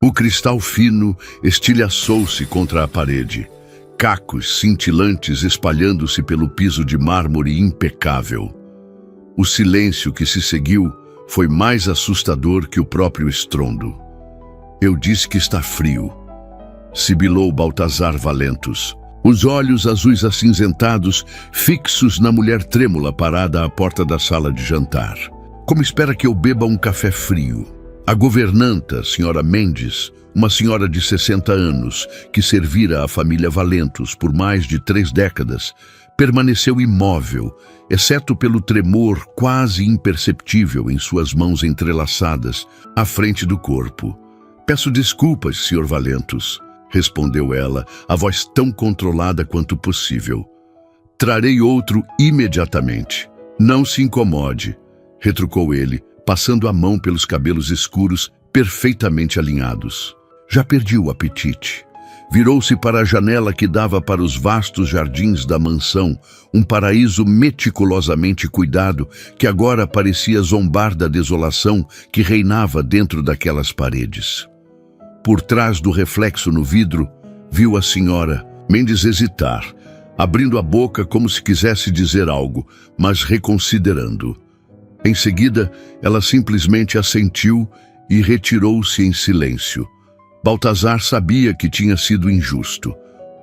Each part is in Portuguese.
O cristal fino estilhaçou-se contra a parede, cacos cintilantes espalhando-se pelo piso de mármore impecável. O silêncio que se seguiu foi mais assustador que o próprio estrondo. Eu disse que está frio, sibilou Baltazar Valentus, os olhos azuis acinzentados fixos na mulher trêmula parada à porta da sala de jantar. Como espera que eu beba um café frio? A governanta, senhora Mendes, uma senhora de 60 anos, que servira à família Valentus por mais de 3 décadas, permaneceu imóvel, exceto pelo tremor quase imperceptível em suas mãos entrelaçadas, à frente do corpo. «Peço desculpas, Sr. Valentus», respondeu ela, a voz tão controlada quanto possível. «Trarei outro imediatamente. Não se incomode», retrucou ele, passando a mão pelos cabelos escuros, perfeitamente alinhados. Já perdi o apetite. Virou-se para a janela que dava para os vastos jardins da mansão, um paraíso meticulosamente cuidado que agora parecia zombar da desolação que reinava dentro daquelas paredes. Por trás do reflexo no vidro, viu a senhora Mendes hesitar, abrindo a boca como se quisesse dizer algo, mas reconsiderando. Em seguida, ela simplesmente assentiu e retirou-se em silêncio. Baltazar sabia que tinha sido injusto.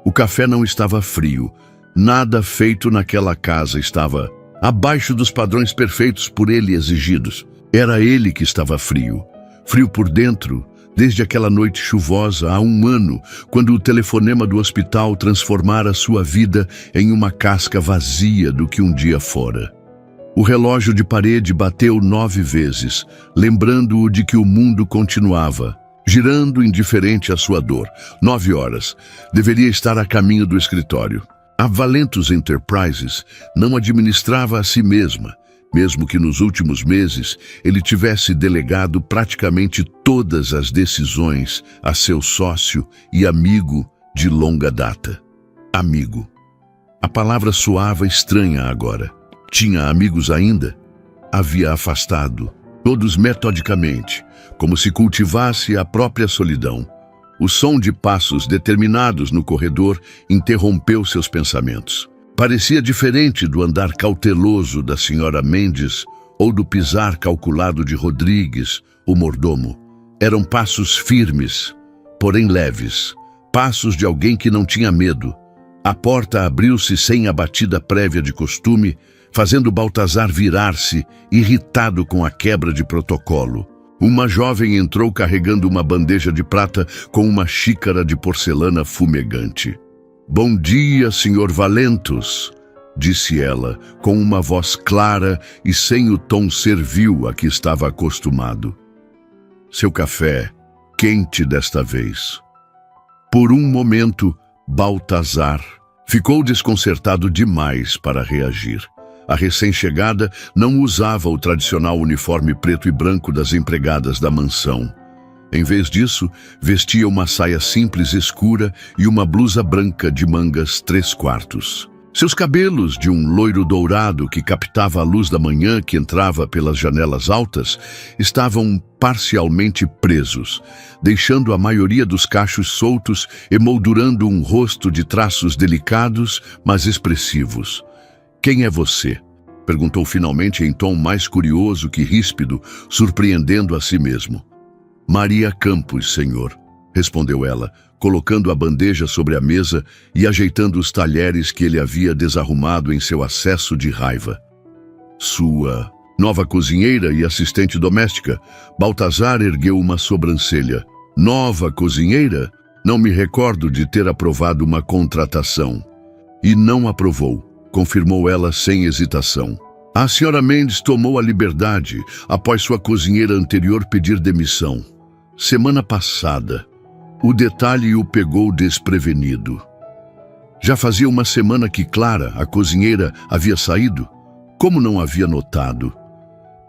O café não estava frio. Nada feito naquela casa estava abaixo dos padrões perfeitos por ele exigidos. Era ele que estava frio. Frio por dentro, desde aquela noite chuvosa há 1 ano, quando o telefonema do hospital transformara sua vida em uma casca vazia do que um dia fora. O relógio de parede bateu 9 vezes, lembrando-o de que o mundo continuava, girando indiferente à sua dor. 9 horas. Deveria estar a caminho do escritório. A Valentus Enterprises não administrava a si mesma, mesmo que nos últimos meses ele tivesse delegado praticamente todas as decisões a seu sócio e amigo de longa data. Amigo. A palavra soava estranha agora. Tinha amigos ainda? Havia afastado, todos metodicamente, como se cultivasse a própria solidão. O som de passos determinados no corredor interrompeu seus pensamentos. Parecia diferente do andar cauteloso da senhora Mendes ou do pisar calculado de Rodrigues, o mordomo. Eram passos firmes, porém leves, passos de alguém que não tinha medo. A porta abriu-se sem a batida prévia de costume, fazendo Baltazar virar-se, irritado com a quebra de protocolo. Uma jovem entrou carregando uma bandeja de prata com uma xícara de porcelana fumegante. «Bom dia, Sr. Valentus», disse ela, com uma voz clara e sem o tom servil a que estava acostumado. Seu café, quente desta vez. Por um momento, Baltazar ficou desconcertado demais para reagir. A recém-chegada não usava o tradicional uniforme preto e branco das empregadas da mansão. Em vez disso, vestia uma saia simples escura e uma blusa branca de mangas 3/4. Seus cabelos, de um loiro dourado que captava a luz da manhã que entrava pelas janelas altas, estavam parcialmente presos, deixando a maioria dos cachos soltos, emoldurando um rosto de traços delicados, mas expressivos. «Quem é você?», perguntou finalmente em tom mais curioso que ríspido, surpreendendo a si mesmo. «Maria Campos, senhor», respondeu ela, colocando a bandeja sobre a mesa e ajeitando os talheres que ele havia desarrumado em seu acesso de raiva. «Sua nova cozinheira e assistente doméstica?» Baltazar ergueu uma sobrancelha. «Nova cozinheira? Não me recordo de ter aprovado uma contratação». «E não aprovou», confirmou ela sem hesitação. «A senhora Mendes tomou a liberdade após sua cozinheira anterior pedir demissão. Semana passada. O detalhe o pegou desprevenido. Já fazia uma semana que Clara, a cozinheira, havia saído. Como não havia notado?»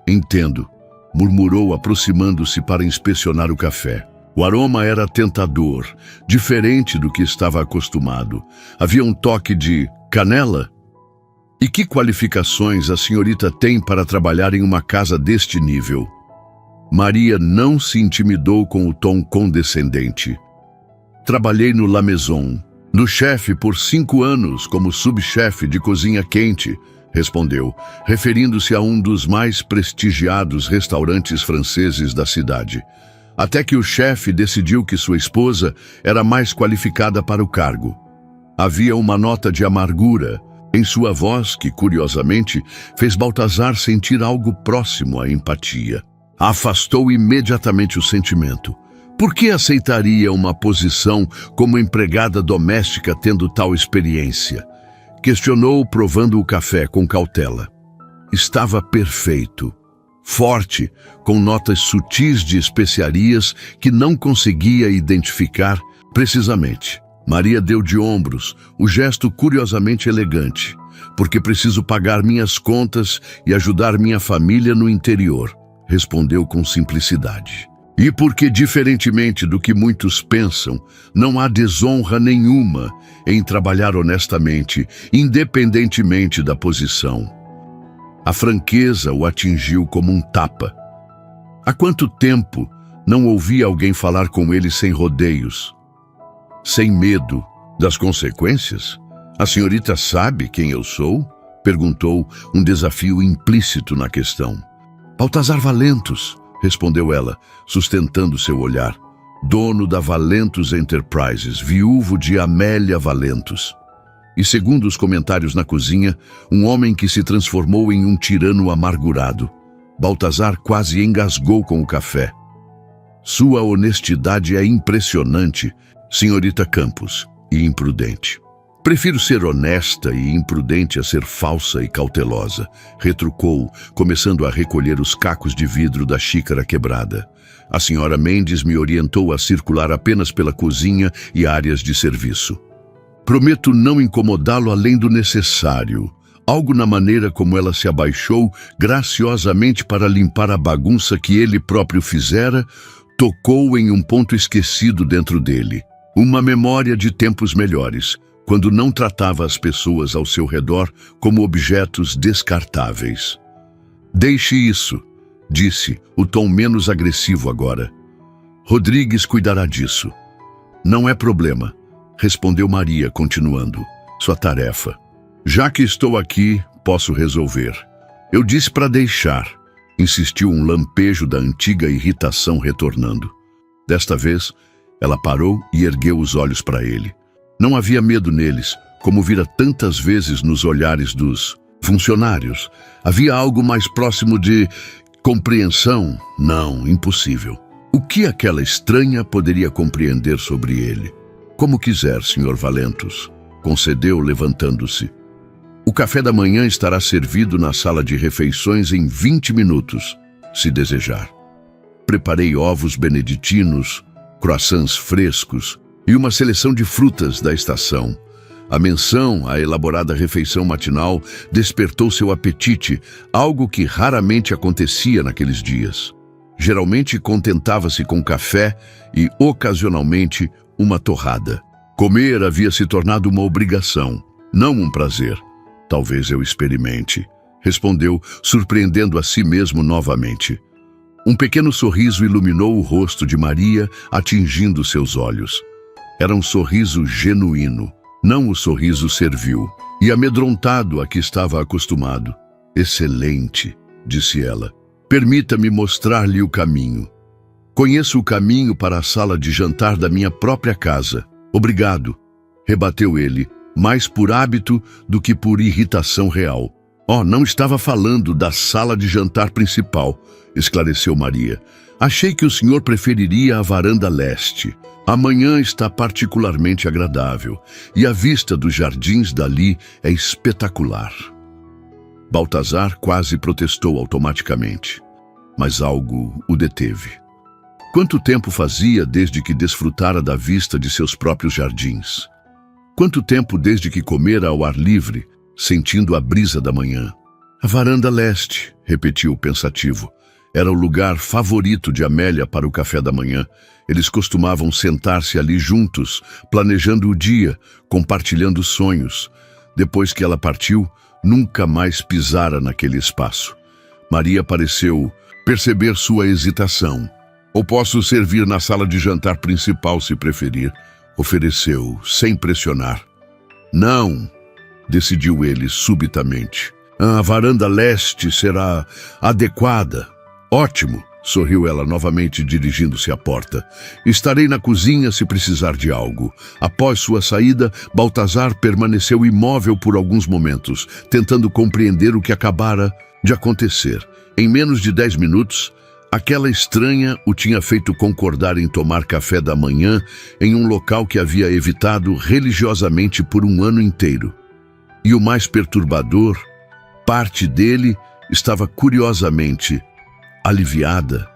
«Entendo», murmurou aproximando-se para inspecionar o café. O aroma era tentador, diferente do que estava acostumado. Havia um toque de canela. «E que qualificações a senhorita tem para trabalhar em uma casa deste nível?» Maria não se intimidou com o tom condescendente. Trabalhei no La Maison, no chefe por 5 anos como subchefe de cozinha quente, respondeu, referindo-se a um dos mais prestigiados restaurantes franceses da cidade. Até que o chefe decidiu que sua esposa era mais qualificada para o cargo. Havia uma nota de amargura em sua voz que, curiosamente, fez Baltazar sentir algo próximo à empatia. Afastou imediatamente o sentimento. Por que aceitaria uma posição como empregada doméstica tendo tal experiência? Questionou, provando o café com cautela. Estava perfeito. Forte, com notas sutis de especiarias que não conseguia identificar precisamente. Maria deu de ombros, o gesto curiosamente elegante. Porque preciso pagar minhas contas e ajudar minha família no interior, respondeu com simplicidade. E porque, diferentemente do que muitos pensam, não há desonra nenhuma em trabalhar honestamente, independentemente da posição. A franqueza o atingiu como um tapa. Há quanto tempo não ouvia alguém falar com ele sem rodeios, sem medo das consequências? A senhorita sabe quem eu sou? Perguntou, um desafio implícito na questão. Baltazar Valentus, respondeu ela, sustentando seu olhar. Dono da Valentus Enterprises, viúvo de Amélia Valentus. E segundo os comentários na cozinha, um homem que se transformou em um tirano amargurado. Baltazar quase engasgou com o café. Sua honestidade é impressionante, senhorita Campos, e imprudente. Prefiro ser honesta e imprudente a ser falsa e cautelosa, retrucou, começando a recolher os cacos de vidro da xícara quebrada. A senhora Mendes me orientou a circular apenas pela cozinha e áreas de serviço. Prometo não incomodá-lo além do necessário. Algo na maneira como ela se abaixou graciosamente para limpar a bagunça que ele próprio fizera, tocou em um ponto esquecido dentro dele. Uma memória de tempos melhores, quando não tratava as pessoas ao seu redor como objetos descartáveis. Deixe isso, disse, o tom menos agressivo agora. Rodrigues cuidará disso. Não é problema, respondeu Maria, continuando. Sua tarefa. Já que estou aqui, posso resolver. Eu disse para deixar, insistiu um lampejo da antiga irritação retornando. Desta vez, ela parou e ergueu os olhos para ele. Não havia medo neles, como vira tantas vezes nos olhares dos funcionários. Havia algo mais próximo de compreensão? Não, impossível. O que aquela estranha poderia compreender sobre ele? Como quiser, Sr. Valentus, concedeu, levantando-se. O café da manhã estará servido na sala de refeições em 20 minutos, se desejar. Preparei ovos beneditinos, croissants frescos e uma seleção de frutas da estação. A menção à elaborada refeição matinal despertou seu apetite, algo que raramente acontecia naqueles dias. Geralmente contentava-se com café e, ocasionalmente, uma torrada. Comer havia se tornado uma obrigação, não um prazer. Talvez eu experimente, respondeu, surpreendendo a si mesmo novamente. Um pequeno sorriso iluminou o rosto de Maria, atingindo seus olhos. Era um sorriso genuíno, não o sorriso servil, e amedrontado a que estava acostumado. Excelente, disse ela. Permita-me mostrar-lhe o caminho. Conheço o caminho para a sala de jantar da minha própria casa. Obrigado, rebateu ele, mais por hábito do que por irritação real. Oh, não estava falando da sala de jantar principal, esclareceu Maria. Achei que o senhor preferiria a varanda leste. Amanhã está particularmente agradável, e a vista dos jardins dali é espetacular. Baltazar quase protestou automaticamente, mas algo o deteve. Quanto tempo fazia desde que desfrutara da vista de seus próprios jardins? Quanto tempo desde que comera ao ar livre, sentindo a brisa da manhã? A varanda leste, repetiu pensativo. Era o lugar favorito de Amélia para o café da manhã. Eles costumavam sentar-se ali juntos, planejando o dia, compartilhando sonhos. Depois que ela partiu, nunca mais pisara naquele espaço. Maria pareceu perceber sua hesitação. Ou posso servir na sala de jantar principal, se preferir, ofereceu, sem pressionar. Não, decidiu ele subitamente. A varanda leste será adequada. Ótimo, sorriu ela novamente, dirigindo-se à porta. Estarei na cozinha se precisar de algo. Após sua saída, Baltazar permaneceu imóvel por alguns momentos, tentando compreender o que acabara de acontecer. Em menos de 10 minutos, aquela estranha o tinha feito concordar em tomar café da manhã em um local que havia evitado religiosamente por um ano inteiro. E o mais perturbador, parte dele estava curiosamente aliviada.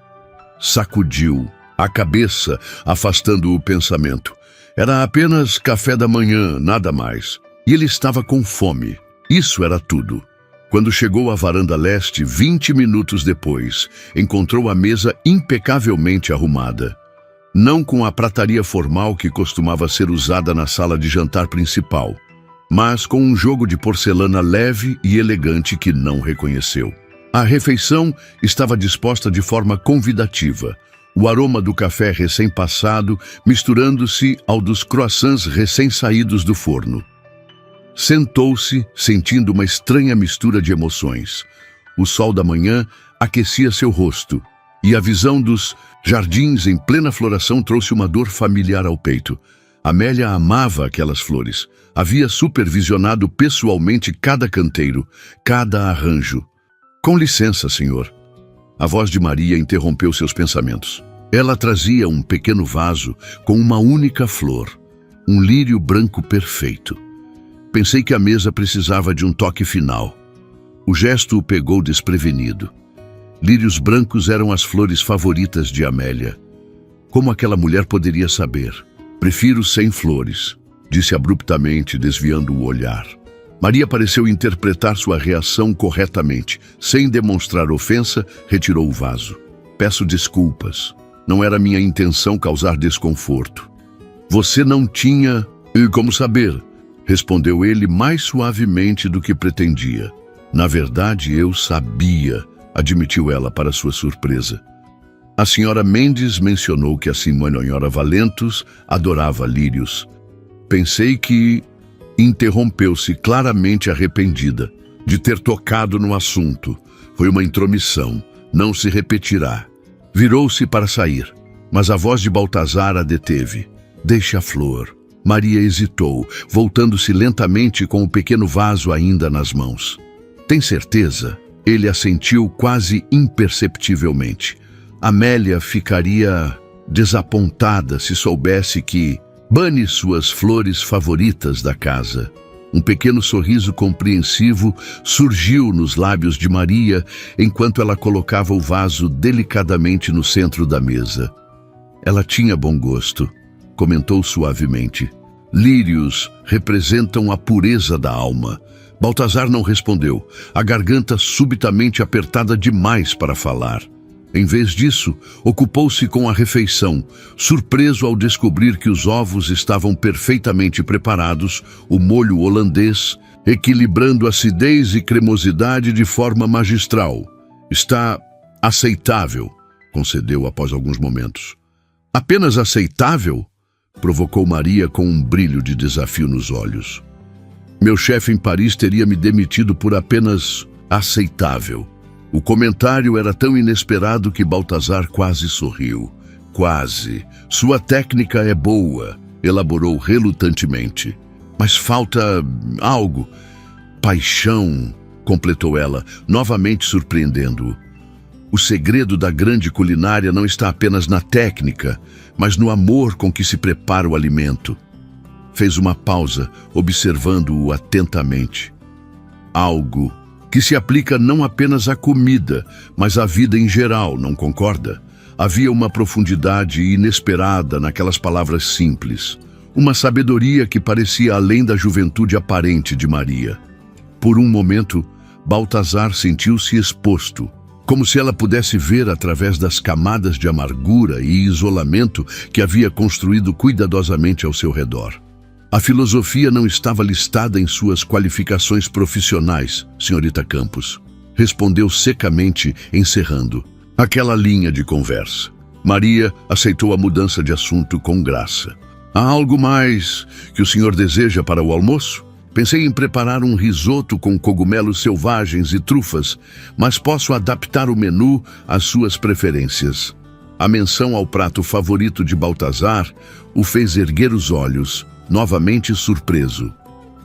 Sacudiu a cabeça, afastando o pensamento. Era apenas café da manhã, nada mais. E ele estava com fome. Isso era tudo. Quando chegou à varanda leste, 20 minutos depois, encontrou a mesa impecavelmente arrumada. Não com a prataria formal que costumava ser usada na sala de jantar principal, mas com um jogo de porcelana leve e elegante que não reconheceu. A refeição estava disposta de forma convidativa, o aroma do café recém-passado misturando-se ao dos croissants recém-saídos do forno. Sentou-se, sentindo uma estranha mistura de emoções. O sol da manhã aquecia seu rosto, e a visão dos jardins em plena floração trouxe uma dor familiar ao peito. Amélia amava aquelas flores. Havia supervisionado pessoalmente cada canteiro, cada arranjo. Com licença, senhor. A voz de Maria interrompeu seus pensamentos. Ela trazia um pequeno vaso com uma única flor, um lírio branco perfeito. Pensei que a mesa precisava de um toque final. O gesto o pegou desprevenido. Lírios brancos eram as flores favoritas de Amélia. Como aquela mulher poderia saber? Prefiro sem flores, disse abruptamente, desviando o olhar. Maria pareceu interpretar sua reação corretamente. Sem demonstrar ofensa, retirou o vaso. Peço desculpas. Não era minha intenção causar desconforto. Você não tinha... E como saber? Respondeu ele mais suavemente do que pretendia. Na verdade, eu sabia, admitiu ela para sua surpresa. A senhora Mendes mencionou que a senhora Valentos adorava lírios. Pensei que... Interrompeu-se, claramente arrependida de ter tocado no assunto. Foi uma intromissão, não se repetirá. Virou-se para sair, mas a voz de Baltazar a deteve. Deixe a flor. Maria hesitou, voltando-se lentamente com o pequeno vaso ainda nas mãos. Tem certeza? Ele assentiu quase imperceptivelmente. Amélia ficaria desapontada se soubesse que... Bane suas flores favoritas da casa. Um pequeno sorriso compreensivo surgiu nos lábios de Maria enquanto ela colocava o vaso delicadamente no centro da mesa. Ela tinha bom gosto, comentou suavemente. Lírios representam a pureza da alma. Baltazar não respondeu, a garganta subitamente apertada demais para falar. Em vez disso, ocupou-se com a refeição, surpreso ao descobrir que os ovos estavam perfeitamente preparados, o molho holandês, equilibrando acidez e cremosidade de forma magistral. Está aceitável, concedeu após alguns momentos. Apenas aceitável? Provocou Maria com um brilho de desafio nos olhos. Meu chefe em Paris teria me demitido por apenas aceitável. O comentário era tão inesperado que Baltazar quase sorriu. Quase. Sua técnica é boa, elaborou relutantemente. Mas falta algo. Paixão, completou ela, novamente surpreendendo-o. O segredo da grande culinária não está apenas na técnica, mas no amor com que se prepara o alimento. Fez uma pausa, observando-o atentamente. Algo que se aplica não apenas à comida, mas à vida em geral, não concorda? Havia uma profundidade inesperada naquelas palavras simples, uma sabedoria que parecia além da juventude aparente de Maria. Por um momento, Baltazar sentiu-se exposto, como se ela pudesse ver através das camadas de amargura e isolamento que havia construído cuidadosamente ao seu redor. A filosofia não estava listada em suas qualificações profissionais, senhorita Campos. Respondeu secamente, encerrando. aquela linha de conversa. Maria aceitou a mudança de assunto com graça. Há algo mais que o senhor deseja para o almoço? Pensei em preparar um risoto com cogumelos selvagens e trufas, mas posso adaptar o menu às suas preferências. A menção ao prato favorito de Baltazar o fez erguer os olhos, novamente surpreso.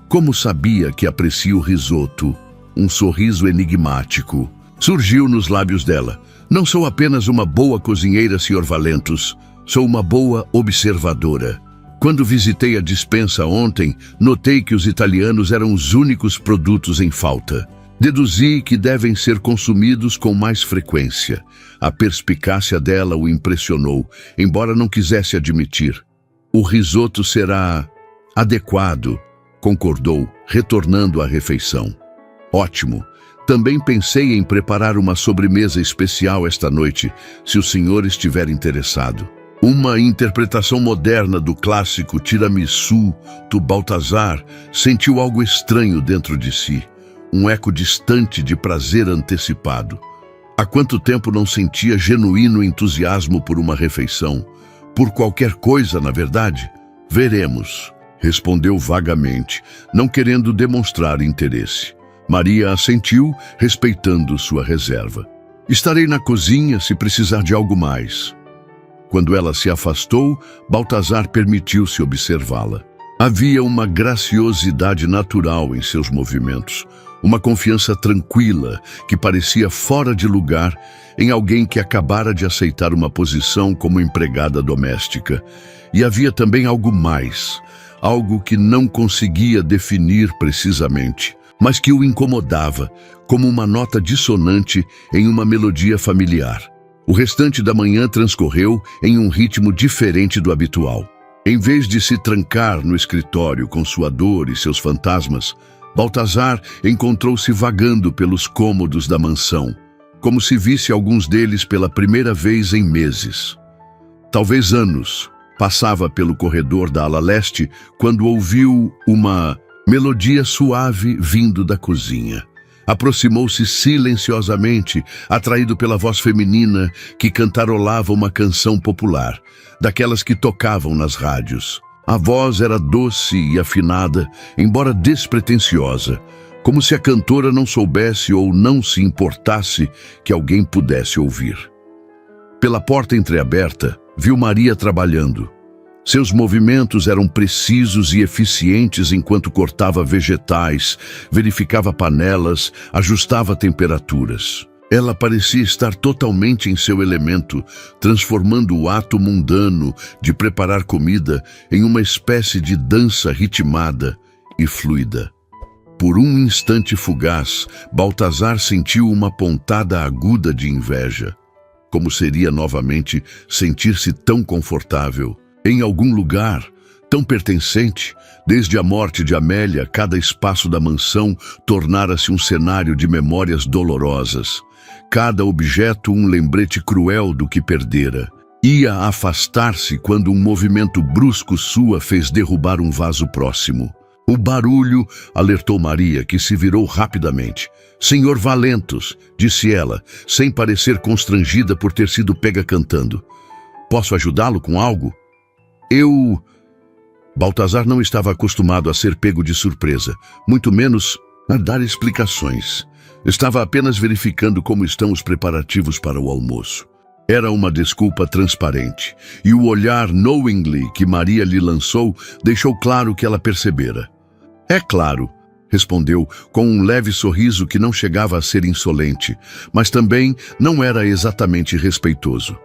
Como sabia que aprecia o risoto? Um sorriso enigmático surgiu nos lábios dela. Não sou apenas uma boa cozinheira, Sr. Valentus. Sou uma boa observadora. Quando visitei a despensa ontem, notei que os italianos eram os únicos produtos em falta. Deduzi que devem ser consumidos com mais frequência. A perspicácia dela o impressionou, embora não quisesse admitir. O risoto será adequado, concordou, retornando à refeição. Ótimo. Também pensei em preparar uma sobremesa especial esta noite, se o senhor estiver interessado. Uma interpretação moderna do clássico tiramisu do Baltazar sentiu algo estranho dentro de si, um eco distante de prazer antecipado. Há quanto tempo não sentia genuíno entusiasmo por uma refeição? Por qualquer coisa, na verdade? Veremos, respondeu vagamente, não querendo demonstrar interesse. Maria assentiu, respeitando sua reserva. Estarei na cozinha se precisar de algo mais. Quando ela se afastou, Baltazar permitiu-se observá-la. Havia uma graciosidade natural em seus movimentos, uma confiança tranquila que parecia fora de lugar em alguém que acabara de aceitar uma posição como empregada doméstica. E havia também algo mais, algo que não conseguia definir precisamente, mas que o incomodava, como uma nota dissonante em uma melodia familiar. O restante da manhã transcorreu em um ritmo diferente do habitual. Em vez de se trancar no escritório com sua dor e seus fantasmas, Baltazar encontrou-se vagando pelos cômodos da mansão, como se visse alguns deles pela primeira vez em meses. Talvez anos. Passava pelo corredor da ala leste quando ouviu uma melodia suave vindo da cozinha. Aproximou-se silenciosamente, atraído pela voz feminina que cantarolava uma canção popular, daquelas que tocavam nas rádios. A voz era doce e afinada, embora despretensiosa, como se a cantora não soubesse ou não se importasse que alguém pudesse ouvir. Pela porta entreaberta, viu Maria trabalhando. Seus movimentos eram precisos e eficientes enquanto cortava vegetais, verificava panelas, ajustava temperaturas. Ela parecia estar totalmente em seu elemento, transformando o ato mundano de preparar comida em uma espécie de dança ritmada e fluida. Por um instante fugaz, Baltazar sentiu uma pontada aguda de inveja. Como seria novamente sentir-se tão confortável? Em algum lugar, tão pertencente, desde a morte de Amélia, cada espaço da mansão tornara-se um cenário de memórias dolorosas. Cada objeto um lembrete cruel do que perdera. Ia afastar-se quando um movimento brusco sua fez derrubar um vaso próximo. O barulho alertou Maria, que se virou rapidamente. "Senhor Valentus", disse ela, sem parecer constrangida por ter sido pega cantando. "Posso ajudá-lo com algo?" Baltazar não estava acostumado a ser pego de surpresa, muito menos a dar explicações. Estava apenas verificando como estão os preparativos para o almoço. Era uma desculpa transparente, e o olhar knowingly que Maria lhe lançou deixou claro que ela percebera. "É claro", respondeu com um leve sorriso que não chegava a ser insolente, mas também não era exatamente respeitoso.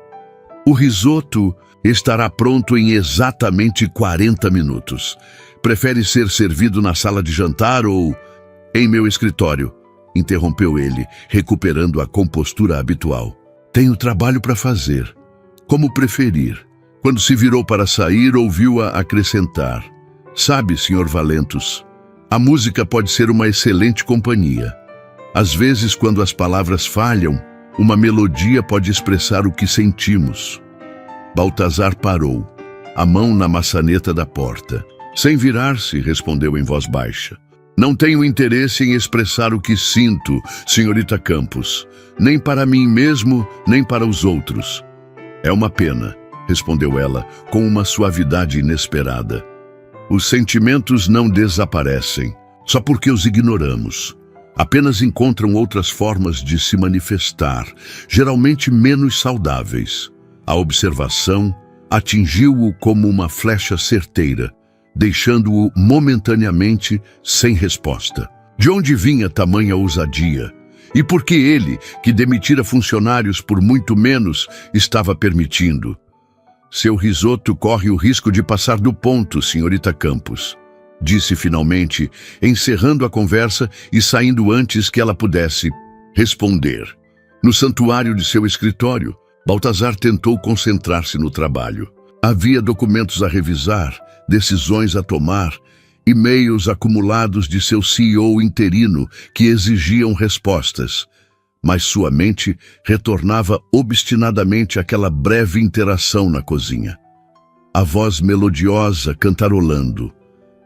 "O risoto estará pronto em exatamente 40 minutos. Prefere ser servido na sala de jantar ou em meu escritório?" interrompeu ele, recuperando a compostura habitual. "Tenho trabalho para fazer." "Como preferir." Quando se virou para sair, ouviu-a acrescentar: "Sabe, Sr. Valentus, a música pode ser uma excelente companhia. Às vezes, quando as palavras falham, uma melodia pode expressar o que sentimos." Baltazar parou, a mão na maçaneta da porta. Sem virar-se, respondeu em voz baixa: Não tenho interesse em expressar o que sinto, senhorita Campos, nem para mim mesmo, nem para os outros. É uma pena, respondeu ela, com uma suavidade inesperada. Os sentimentos não desaparecem, só porque os ignoramos. Apenas encontram outras formas de se manifestar, geralmente menos saudáveis. A observação atingiu-o como uma flecha certeira, deixando-o momentaneamente sem resposta. De onde vinha tamanha ousadia? E por que ele, que demitira funcionários por muito menos, estava permitindo? Seu risoto corre o risco de passar do ponto, senhorita Campos, disse finalmente, encerrando a conversa e saindo antes que ela pudesse responder. No santuário de seu escritório, Baltazar tentou concentrar-se no trabalho. Havia documentos a revisar, decisões a tomar, e-mails acumulados de seu CEO interino que exigiam respostas. Mas sua mente retornava obstinadamente àquela breve interação na cozinha. A voz melodiosa cantarolando,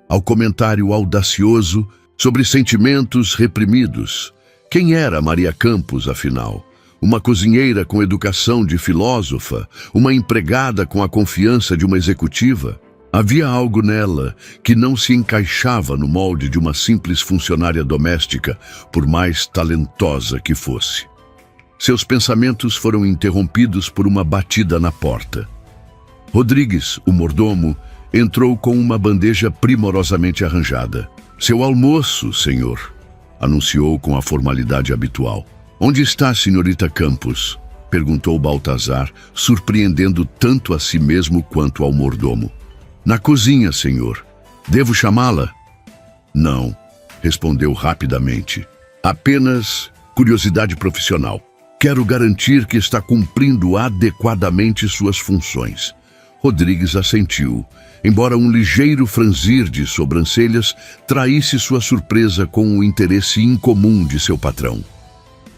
ao comentário audacioso sobre sentimentos reprimidos. Quem era Maria Campos, afinal? Uma cozinheira com educação de filósofa? Uma empregada com a confiança de uma executiva? Havia algo nela que não se encaixava no molde de uma simples funcionária doméstica, por mais talentosa que fosse. Seus pensamentos foram interrompidos por uma batida na porta. Rodrigues, o mordomo, entrou com uma bandeja primorosamente arranjada. "Seu almoço, senhor", anunciou com a formalidade habitual. "Onde está a senhorita Campos?", perguntou Baltazar, surpreendendo tanto a si mesmo quanto ao mordomo. "Na cozinha, senhor. Devo chamá-la?" "Não", respondeu rapidamente. "Apenas curiosidade profissional. Quero garantir que está cumprindo adequadamente suas funções." Rodrigues assentiu, embora um ligeiro franzir de sobrancelhas traísse sua surpresa com o interesse incomum de seu patrão.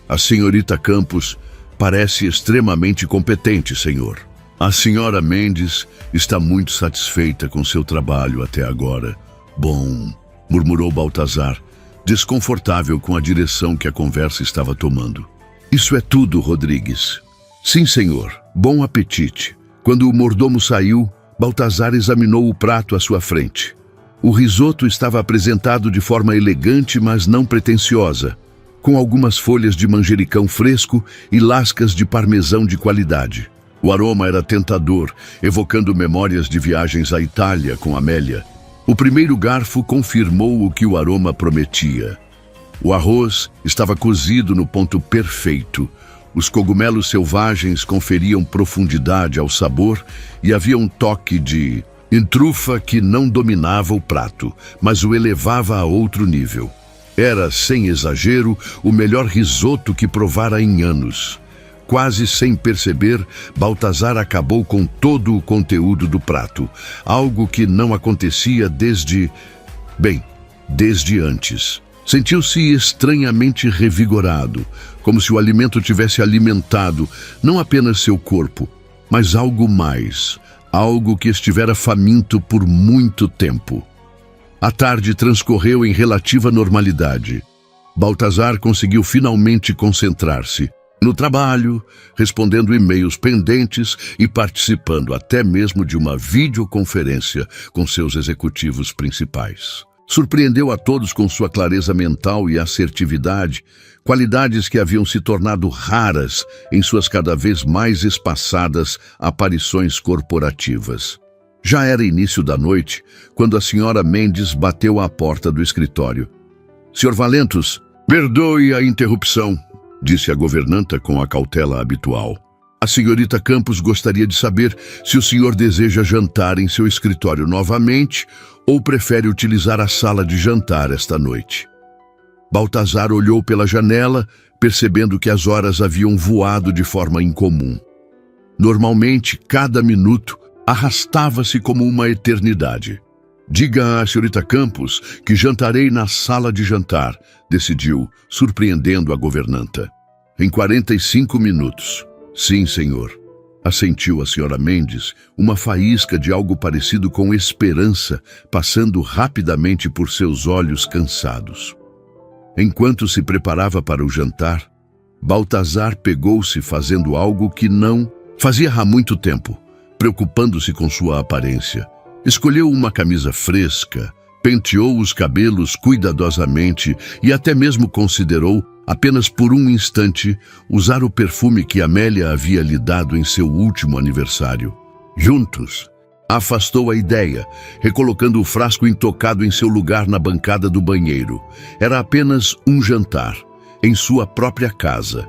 "A senhorita Campos parece extremamente competente, senhor. A senhora Mendes está muito satisfeita com seu trabalho até agora." "Bom", murmurou Baltazar, desconfortável com a direção que a conversa estava tomando. "Isso é tudo, Rodrigues." "Sim, senhor. Bom apetite." Quando o mordomo saiu, Baltazar examinou o prato à sua frente. O risoto estava apresentado de forma elegante, mas não pretensiosa, com algumas folhas de manjericão fresco e lascas de parmesão de qualidade. O aroma era tentador, evocando memórias de viagens à Itália com Amélia. O primeiro garfo confirmou o que o aroma prometia. O arroz estava cozido no ponto perfeito. Os cogumelos selvagens conferiam profundidade ao sabor e havia um toque de entrufa que não dominava o prato, mas o elevava a outro nível. Era, sem exagero, o melhor risoto que provara em anos. Quase sem perceber, Baltazar acabou com todo o conteúdo do prato, algo que não acontecia desde antes. Sentiu-se estranhamente revigorado, como se o alimento tivesse alimentado não apenas seu corpo, mas algo mais, algo que estivera faminto por muito tempo. A tarde transcorreu em relativa normalidade. Baltazar conseguiu finalmente concentrar-se no trabalho, respondendo e-mails pendentes e participando até mesmo de uma videoconferência com seus executivos principais. Surpreendeu a todos com sua clareza mental e assertividade, qualidades que haviam se tornado raras em suas cada vez mais espaçadas aparições corporativas. Já era início da noite, quando a senhora Mendes bateu à porta do escritório. "Sr. Valentos, perdoe a interrupção", disse a governanta com a cautela habitual. "A senhorita Campos gostaria de saber se o senhor deseja jantar em seu escritório novamente ou prefere utilizar a sala de jantar esta noite." Baltazar olhou pela janela, percebendo que as horas haviam voado de forma incomum. Normalmente, cada minuto arrastava-se como uma eternidade. "Diga à senhorita Campos que jantarei na sala de jantar", decidiu, surpreendendo a governanta. "Em 45 minutos. "Sim, senhor." assentiu a senhora Mendes, uma faísca de algo parecido com esperança passando rapidamente por seus olhos cansados. Enquanto se preparava para o jantar, Baltazar pegou-se fazendo algo que não fazia há muito tempo, preocupando-se com sua aparência. Escolheu uma camisa fresca, penteou os cabelos cuidadosamente e até mesmo considerou, apenas por um instante, usar o perfume que Amélia havia lhe dado em seu último aniversário. Juntos, afastou a ideia, recolocando o frasco intocado em seu lugar na bancada do banheiro. Era apenas um jantar, em sua própria casa.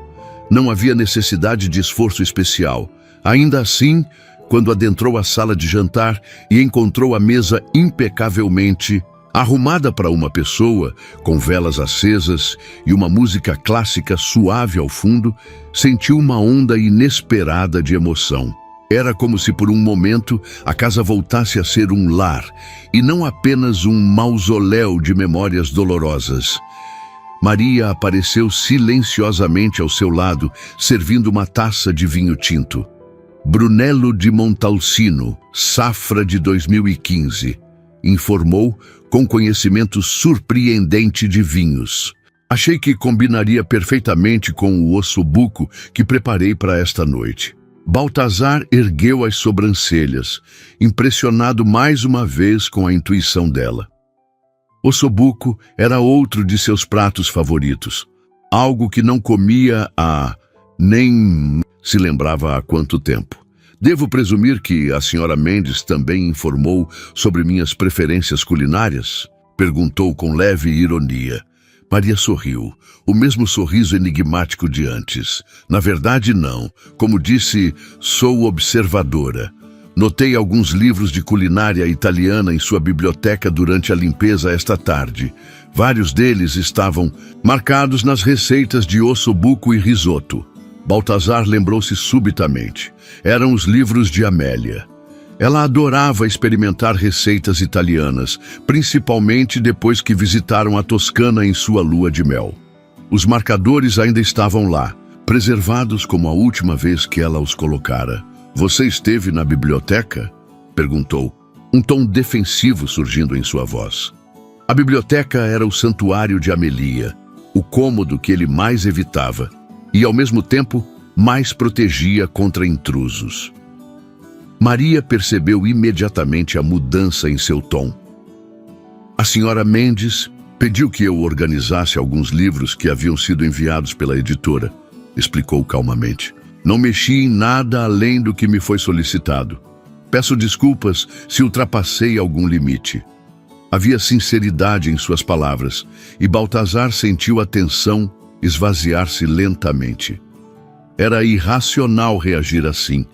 Não havia necessidade de esforço especial. Ainda assim, quando adentrou a sala de jantar e encontrou a mesa impecavelmente arrumada para uma pessoa, com velas acesas e uma música clássica suave ao fundo, sentiu uma onda inesperada de emoção. Era como se por um momento a casa voltasse a ser um lar e não apenas um mausoléu de memórias dolorosas. Maria apareceu silenciosamente ao seu lado, servindo uma taça de vinho tinto. Brunello de Montalcino, safra de 2015, informou com conhecimento surpreendente de vinhos. Achei que combinaria perfeitamente com o ossobuco que preparei para esta noite. Baltazar ergueu as sobrancelhas, impressionado mais uma vez com a intuição dela. Ossobuco era outro de seus pratos favoritos, algo que não comia nem se lembrava há quanto tempo. Devo presumir que a senhora Mendes também informou sobre minhas preferências culinárias? Perguntou com leve ironia. Maria sorriu, o mesmo sorriso enigmático de antes. Na verdade, não. Como disse, sou observadora. Notei alguns livros de culinária italiana em sua biblioteca durante a limpeza esta tarde. Vários deles estavam marcados nas receitas de ossobuco e risoto. Baltazar lembrou-se subitamente. Eram os livros de Amélia. Ela adorava experimentar receitas italianas, principalmente depois que visitaram a Toscana em sua lua de mel. Os marcadores ainda estavam lá, preservados como a última vez que ela os colocara. Você esteve na biblioteca? Perguntou, um tom defensivo surgindo em sua voz. A biblioteca era o santuário de Amélia, o cômodo que ele mais evitava e, ao mesmo tempo, mais protegia contra intrusos. Maria percebeu imediatamente a mudança em seu tom. A senhora Mendes pediu que eu organizasse alguns livros que haviam sido enviados pela editora, explicou calmamente. Não mexi em nada além do que me foi solicitado. Peço desculpas se ultrapassei algum limite. Havia sinceridade em suas palavras, e Baltazar sentiu a tensão esvaziar-se lentamente. Era irracional reagir assim.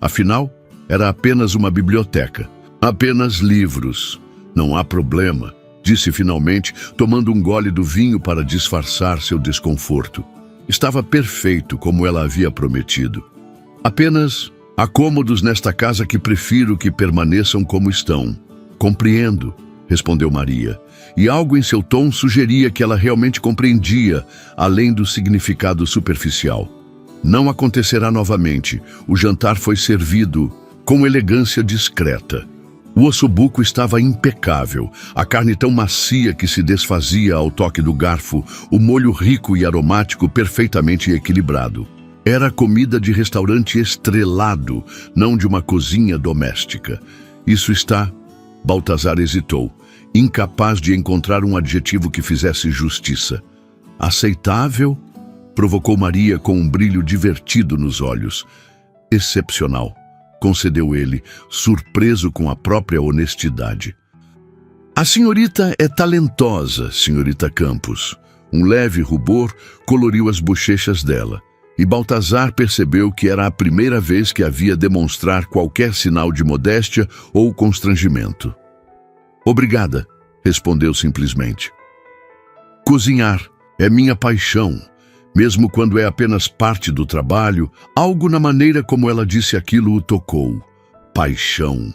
Afinal, era apenas uma biblioteca. Apenas livros. Não há problema, disse finalmente, tomando um gole do vinho para disfarçar seu desconforto. Estava perfeito como ela havia prometido. Apenas há cômodos nesta casa que prefiro que permaneçam como estão. Compreendo, respondeu Maria, e algo em seu tom sugeria que ela realmente compreendia, além do significado superficial. Não acontecerá novamente. O jantar foi servido com elegância discreta. O ossobuco estava impecável, a carne tão macia que se desfazia ao toque do garfo, o molho rico e aromático perfeitamente equilibrado. Era comida de restaurante estrelado, não de uma cozinha doméstica. Isso está... Baltazar hesitou, incapaz de encontrar um adjetivo que fizesse justiça. Aceitável? Provocou Maria com um brilho divertido nos olhos. Excepcional, concedeu ele, surpreso com a própria honestidade. A senhorita é talentosa, senhorita Campos. Um leve rubor coloriu as bochechas dela, e Baltazar percebeu que era a primeira vez que havia demonstrar qualquer sinal de modéstia ou constrangimento. Obrigada, respondeu simplesmente. Cozinhar é minha paixão, mesmo quando é apenas parte do trabalho, algo na maneira como ela disse aquilo o tocou. Paixão.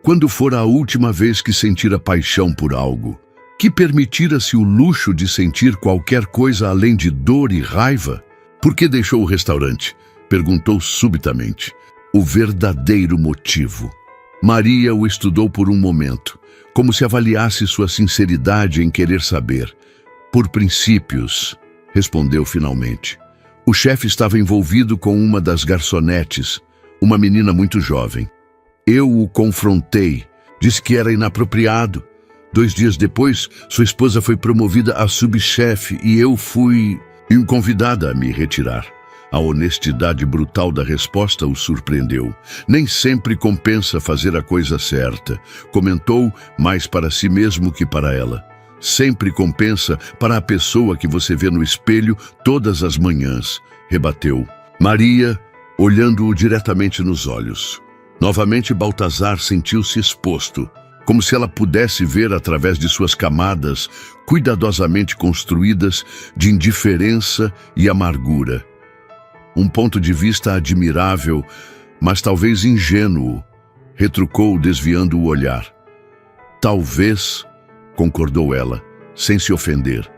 Quando for a última vez que sentira paixão por algo? Que permitira-se o luxo de sentir qualquer coisa além de dor e raiva? Por que deixou o restaurante? Perguntou subitamente. O verdadeiro motivo. Maria o estudou por um momento, como se avaliasse sua sinceridade em querer saber. Por princípios, respondeu finalmente. O chefe estava envolvido com uma das garçonetes, uma menina muito jovem. Eu o confrontei, disse que era inapropriado. 2 dias depois, sua esposa foi promovida a subchefe e eu fui convidada a me retirar. A honestidade brutal da resposta o surpreendeu. Nem sempre compensa fazer a coisa certa, comentou, mais para si mesmo que para ela. Sempre compensa para a pessoa que você vê no espelho todas as manhãs, rebateu. Maria, olhando-o diretamente nos olhos. Novamente Baltazar sentiu-se exposto, como se ela pudesse ver através de suas camadas cuidadosamente construídas de indiferença e amargura. Um ponto de vista admirável, mas talvez ingênuo, retrucou desviando o olhar. Talvez, concordou ela, sem se ofender.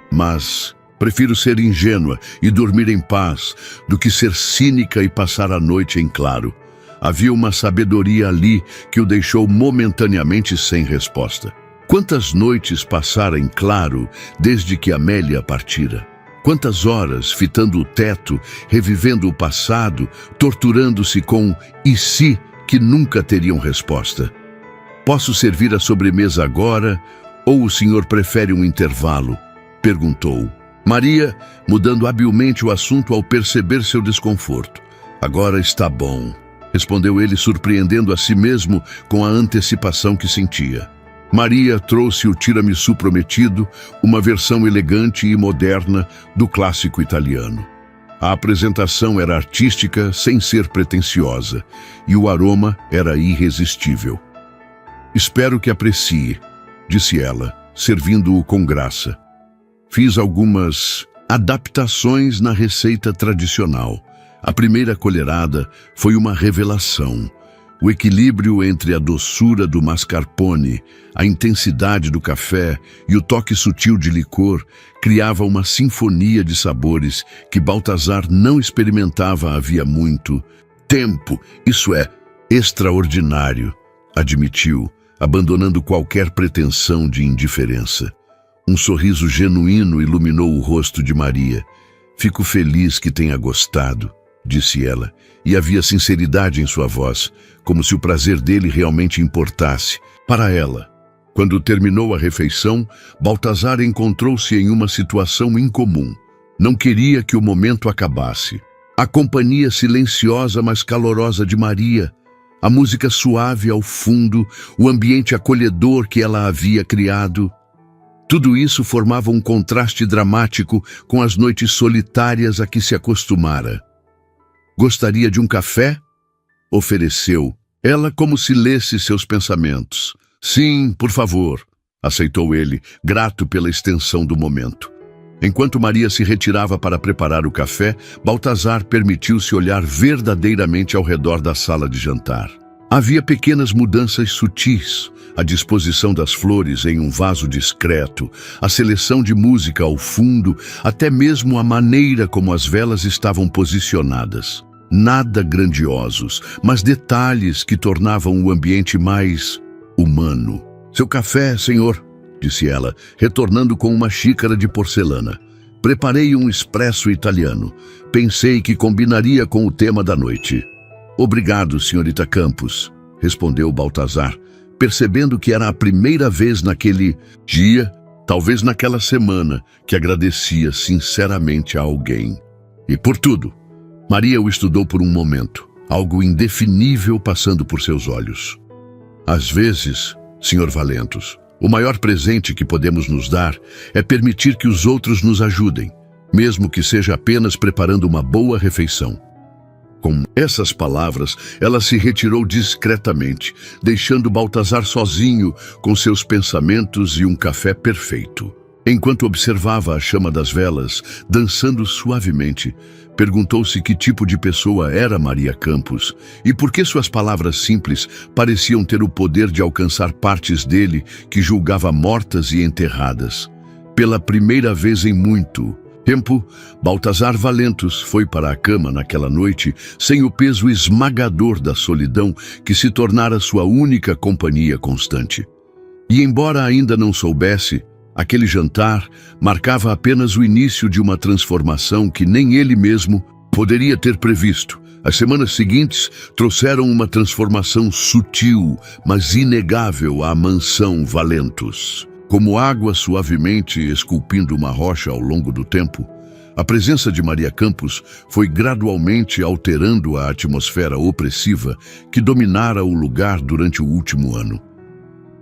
Mas prefiro ser ingênua e dormir em paz do que ser cínica e passar a noite em claro. Havia uma sabedoria ali que o deixou momentaneamente sem resposta. Quantas noites passara em claro desde que Amélia partira? Quantas horas fitando o teto, revivendo o passado, torturando-se com "e se" que nunca teriam resposta? Posso servir a sobremesa agora ou o senhor prefere um intervalo? Perguntou. Maria, mudando habilmente o assunto ao perceber seu desconforto. Agora está bom, respondeu ele, surpreendendo a si mesmo com a antecipação que sentia. Maria trouxe o tiramisu prometido, uma versão elegante e moderna do clássico italiano. A apresentação era artística sem ser pretensiosa, e o aroma era irresistível. Espero que aprecie, disse ela, servindo-o com graça. Fiz algumas adaptações na receita tradicional. A primeira colherada foi uma revelação. O equilíbrio entre a doçura do mascarpone, a intensidade do café e o toque sutil de licor criava uma sinfonia de sabores que Baltazar não experimentava havia muito tempo. Isso é extraordinário, admitiu, abandonando qualquer pretensão de indiferença. Um sorriso genuíno iluminou o rosto de Maria. Fico feliz que tenha gostado, disse ela, e havia sinceridade em sua voz, como se o prazer dele realmente importasse. Para ela. Quando terminou a refeição, Baltazar encontrou-se em uma situação incomum. Não queria que o momento acabasse. A companhia silenciosa, mas calorosa de Maria, a música suave ao fundo, o ambiente acolhedor que ela havia criado. Tudo isso formava um contraste dramático com as noites solitárias a que se acostumara. Gostaria de um café? Ofereceu, ela como se lesse seus pensamentos. Sim, por favor, aceitou ele, grato pela extensão do momento. Enquanto Maria se retirava para preparar o café, Baltazar permitiu-se olhar verdadeiramente ao redor da sala de jantar. Havia pequenas mudanças sutis, a disposição das flores em um vaso discreto, a seleção de música ao fundo, até mesmo a maneira como as velas estavam posicionadas. Nada grandiosos, mas detalhes que tornavam o ambiente mais humano. Seu café, senhor, disse ela, retornando com uma xícara de porcelana. Preparei um espresso italiano. Pensei que combinaria com o tema da noite. Obrigado, senhorita Campos, respondeu Baltazar, percebendo que era a primeira vez naquele dia, talvez naquela semana, que agradecia sinceramente a alguém. E por tudo. Maria o estudou por um momento, algo indefinível passando por seus olhos. Às vezes, senhor Valentos, o maior presente que podemos nos dar é permitir que os outros nos ajudem, mesmo que seja apenas preparando uma boa refeição. Com essas palavras, ela se retirou discretamente, deixando Baltazar sozinho com seus pensamentos e um café perfeito. Enquanto observava a chama das velas, dançando suavemente, perguntou-se que tipo de pessoa era Maria Campos e por que suas palavras simples pareciam ter o poder de alcançar partes dele que julgava mortas e enterradas. Pela primeira vez em muito, Tempo, Baltazar Valentos foi para a cama naquela noite sem o peso esmagador da solidão que se tornara sua única companhia constante. E embora ainda não soubesse, aquele jantar marcava apenas o início de uma transformação que nem ele mesmo poderia ter previsto. As semanas seguintes trouxeram uma transformação sutil, mas inegável à mansão Valentos. Como água suavemente esculpindo uma rocha ao longo do tempo, a presença de Maria Campos foi gradualmente alterando a atmosfera opressiva que dominara o lugar durante o último ano.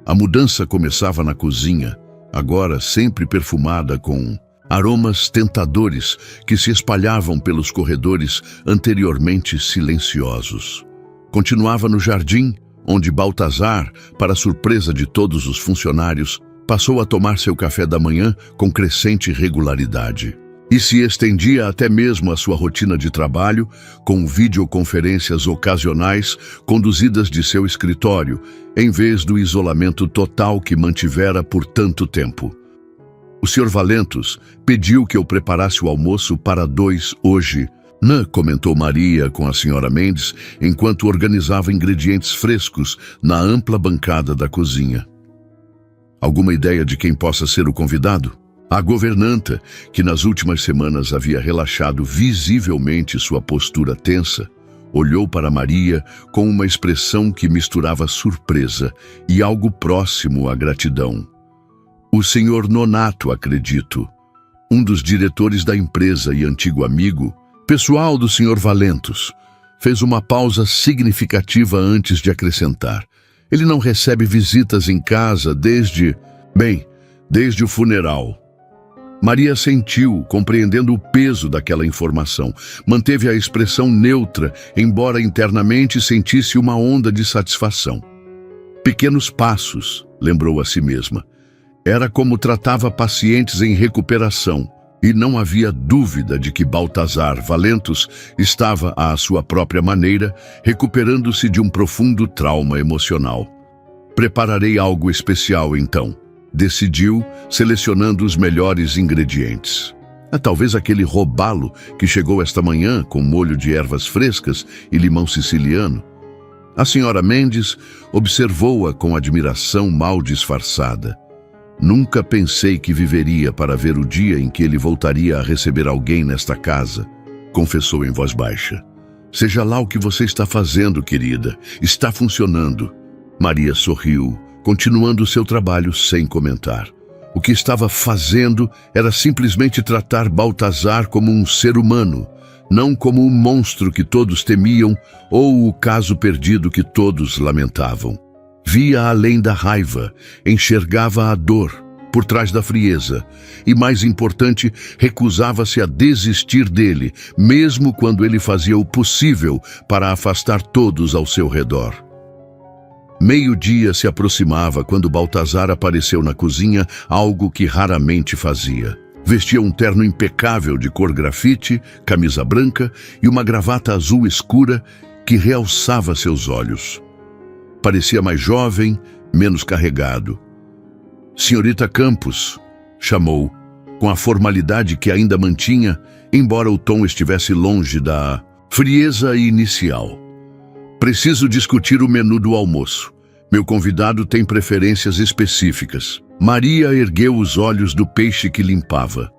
A mudança começava na cozinha, agora sempre perfumada com aromas tentadores que se espalhavam pelos corredores anteriormente silenciosos. Continuava no jardim, onde Baltazar, para surpresa de todos os funcionários, passou a tomar seu café da manhã com crescente regularidade. E se estendia até mesmo à sua rotina de trabalho, com videoconferências ocasionais conduzidas de seu escritório, em vez do isolamento total que mantivera por tanto tempo. O Sr. Valentos pediu que eu preparasse o almoço para 2 hoje, comentou Maria com a Sra. Mendes, enquanto organizava ingredientes frescos na ampla bancada da cozinha. Alguma ideia de quem possa ser o convidado? A governanta, que nas últimas semanas havia relaxado visivelmente sua postura tensa, olhou para Maria com uma expressão que misturava surpresa e algo próximo à gratidão. O Sr. Nonato, acredito, um dos diretores da empresa e antigo amigo, pessoal do Sr. Valentos, fez uma pausa significativa antes de acrescentar. Ele não recebe visitas em casa desde o funeral. Maria sentiu, compreendendo o peso daquela informação. Manteve a expressão neutra, embora internamente sentisse uma onda de satisfação. Pequenos passos, lembrou a si mesma. Era como tratava pacientes em recuperação, e não havia dúvida de que Baltazar Valentos estava, à sua própria maneira, recuperando-se de um profundo trauma emocional. Prepararei algo especial, então, decidiu, selecionando os melhores ingredientes. Talvez aquele robalo que chegou esta manhã com molho de ervas frescas e limão siciliano. A Sra. Mendes observou-a com admiração mal disfarçada. Nunca pensei que viveria para ver o dia em que ele voltaria a receber alguém nesta casa, confessou em voz baixa. Seja lá o que você está fazendo, querida, está funcionando. Maria sorriu, continuando seu trabalho sem comentar. O que estava fazendo era simplesmente tratar Baltazar como um ser humano, não como um monstro que todos temiam ou o caso perdido que todos lamentavam. Via além da raiva, enxergava a dor por trás da frieza e, mais importante, recusava-se a desistir dele, mesmo quando ele fazia o possível para afastar todos ao seu redor. Meio-dia se aproximava quando Baltazar apareceu na cozinha, algo que raramente fazia. Vestia um terno impecável de cor grafite, camisa branca e uma gravata azul escura que realçava seus olhos. Parecia mais jovem, menos carregado. Senhorita Campos, chamou, com a formalidade que ainda mantinha, embora o tom estivesse longe da frieza inicial. Preciso discutir o menu do almoço. Meu convidado tem preferências específicas. Maria ergueu os olhos do peixe que limpava.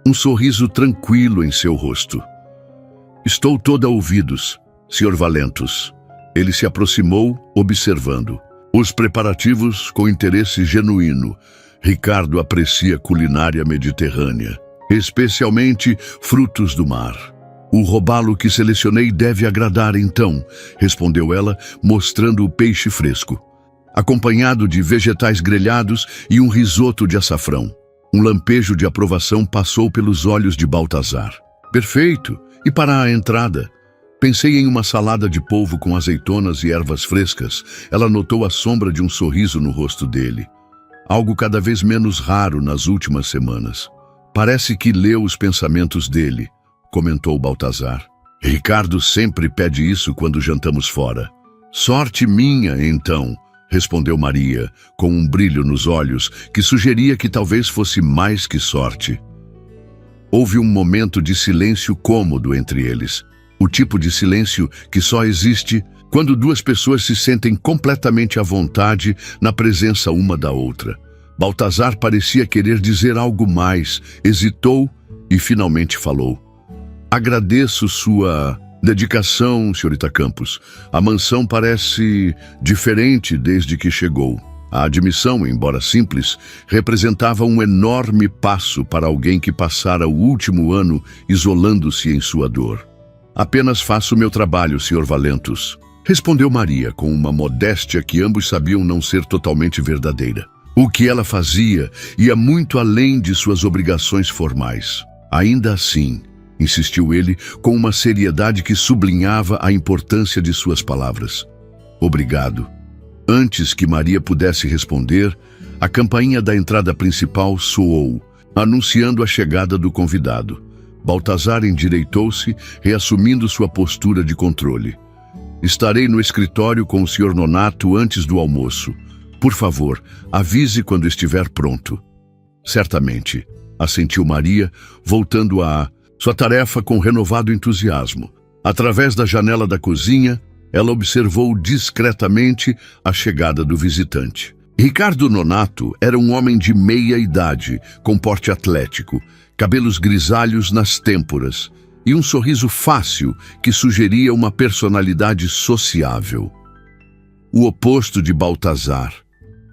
Um sorriso tranquilo em seu rosto. Estou toda ouvidos, Sr. Valentos. Ele se aproximou, observando. Os preparativos com interesse genuíno. Ricardo aprecia culinária mediterrânea, especialmente frutos do mar. O robalo que selecionei deve agradar então, respondeu ela, mostrando o peixe fresco, acompanhado de vegetais grelhados e um risoto de açafrão. Um lampejo de aprovação passou pelos olhos de Baltazar. Perfeito! E para a entrada? Pensei em uma salada de polvo com azeitonas e ervas frescas. Ela notou a sombra de um sorriso no rosto dele. Algo cada vez menos raro nas últimas semanas. Parece que leu os pensamentos dele, comentou Baltazar. Ricardo sempre pede isso quando jantamos fora. Sorte minha, então, respondeu Maria, com um brilho nos olhos que sugeria que talvez fosse mais que sorte. Houve um momento de silêncio cômodo entre eles. O tipo de silêncio que só existe quando duas pessoas se sentem completamente à vontade na presença uma da outra. Baltazar parecia querer dizer algo mais, hesitou e finalmente falou. Agradeço sua dedicação, senhorita Campos. A mansão parece diferente desde que chegou. A admissão, embora simples, representava um enorme passo para alguém que passara o último ano isolando-se em sua dor. Apenas faço meu trabalho, Sr. Valentus, respondeu Maria com uma modéstia que ambos sabiam não ser totalmente verdadeira. O que ela fazia ia muito além de suas obrigações formais. Ainda assim, insistiu ele com uma seriedade que sublinhava a importância de suas palavras. Obrigado. Antes que Maria pudesse responder, a campainha da entrada principal soou, anunciando a chegada do convidado. Baltazar endireitou-se, reassumindo sua postura de controle. Estarei no escritório com o Sr. Nonato antes do almoço. Por favor, avise quando estiver pronto. Certamente, assentiu Maria, voltando a sua tarefa com renovado entusiasmo. Através da janela da cozinha, ela observou discretamente a chegada do visitante. Ricardo Nonato era um homem de meia idade, com porte atlético, cabelos grisalhos nas têmporas e um sorriso fácil que sugeria uma personalidade sociável. O oposto de Baltazar,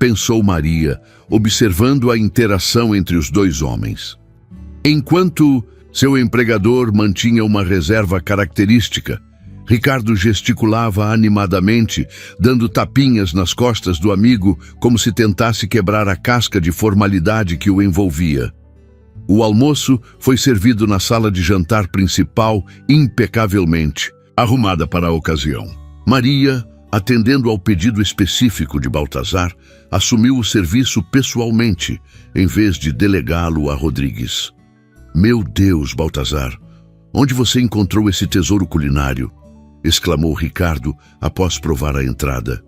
pensou Maria, observando a interação entre os dois homens. Enquanto seu empregador mantinha uma reserva característica, Ricardo gesticulava animadamente, dando tapinhas nas costas do amigo como se tentasse quebrar a casca de formalidade que o envolvia. O almoço foi servido na sala de jantar principal impecavelmente, arrumada para a ocasião. Maria, atendendo ao pedido específico de Baltazar, assumiu o serviço pessoalmente, em vez de delegá-lo a Rodrigues. Meu Deus, Baltazar, onde você encontrou esse tesouro culinário? Exclamou Ricardo após provar a entrada.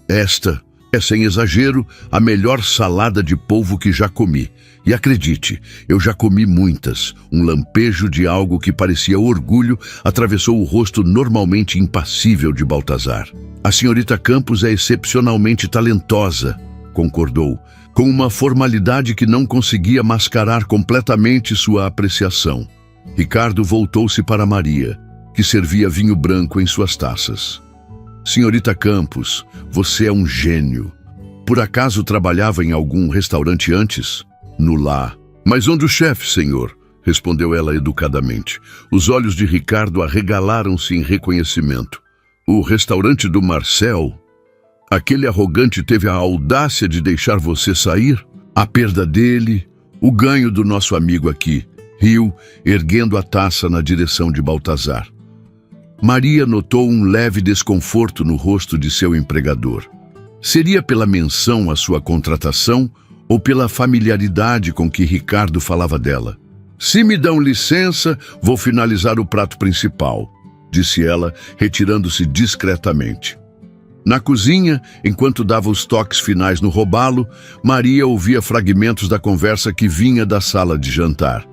Esta é, sem exagero, a melhor salada de polvo que já comi. E acredite, eu já comi muitas. Um lampejo de algo que parecia orgulho atravessou o rosto normalmente impassível de Baltazar. A senhorita Campos é excepcionalmente talentosa, concordou, com uma formalidade que não conseguia mascarar completamente sua apreciação. Ricardo voltou-se para Maria, que servia vinho branco em suas taças. Senhorita Campos, você é um gênio. Por acaso trabalhava em algum restaurante antes? No lar. Mas onde o chefe, senhor? Respondeu ela educadamente. Os olhos de Ricardo arregalaram-se em reconhecimento. O restaurante do Marcel? Aquele arrogante teve a audácia de deixar você sair? A perda dele, o ganho do nosso amigo aqui, riu, erguendo a taça na direção de Baltazar. Maria notou um leve desconforto no rosto de seu empregador. Seria pela menção à sua contratação ou pela familiaridade com que Ricardo falava dela? Se me dão licença, vou finalizar o prato principal, disse ela, retirando-se discretamente. Na cozinha, enquanto dava os toques finais no robalo, Maria ouvia fragmentos da conversa que vinha da sala de jantar.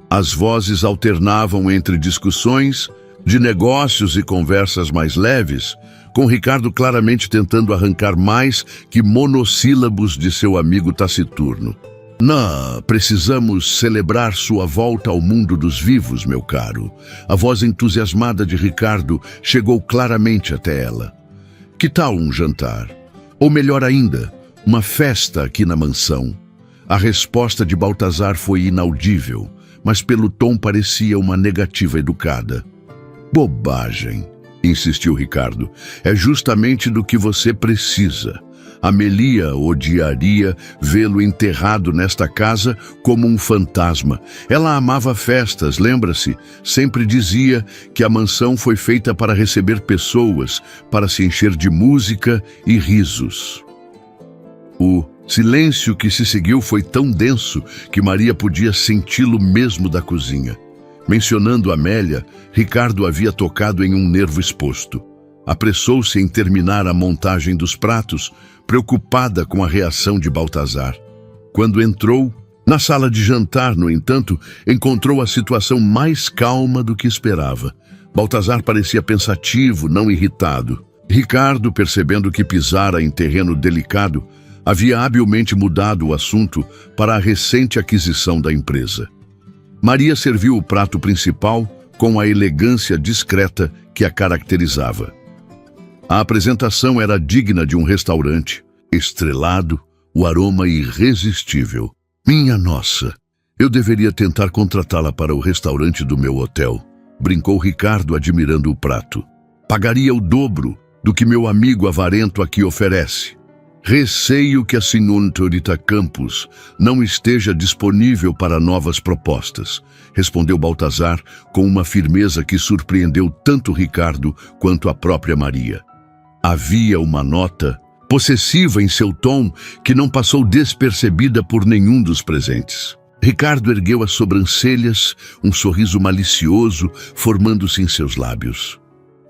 As vozes alternavam entre discussões de negócios e conversas mais leves, com Ricardo claramente tentando arrancar mais que monossílabos de seu amigo taciturno. Precisamos celebrar sua volta ao mundo dos vivos, meu caro. A voz entusiasmada de Ricardo chegou claramente até ela. Que tal um jantar? Ou melhor ainda, uma festa aqui na mansão? A resposta de Baltazar foi inaudível, mas pelo tom parecia uma negativa educada. Bobagem, insistiu Ricardo. É justamente do que você precisa. Amelia odiaria vê-lo enterrado nesta casa como um fantasma. Ela amava festas, lembra-se? Sempre dizia que a mansão foi feita para receber pessoas, para se encher de música e risos. O silêncio que se seguiu foi tão denso que Maria podia senti-lo mesmo da cozinha. Mencionando Amélia, Ricardo havia tocado em um nervo exposto. Apressou-se em terminar a montagem dos pratos, preocupada com a reação de Baltazar. Quando entrou, Na sala de jantar, no entanto, encontrou a situação mais calma do que esperava. Baltazar parecia pensativo, não irritado. Ricardo, percebendo que pisara em terreno delicado, havia habilmente mudado o assunto para a recente aquisição da empresa. Maria serviu o prato principal com a elegância discreta que a caracterizava. A apresentação era digna de um restaurante, estrelado, o aroma irresistível. Minha nossa, eu deveria tentar contratá-la para o restaurante do meu hotel, brincou Ricardo admirando o prato. Pagaria o dobro do que meu amigo avarento aqui oferece. Receio que a senhorita Campos não esteja disponível para novas propostas, respondeu Baltazar com uma firmeza que surpreendeu tanto Ricardo quanto a própria Maria. Havia uma nota possessiva em seu tom que não passou despercebida por nenhum dos presentes. Ricardo ergueu as sobrancelhas, um sorriso malicioso formando-se em seus lábios.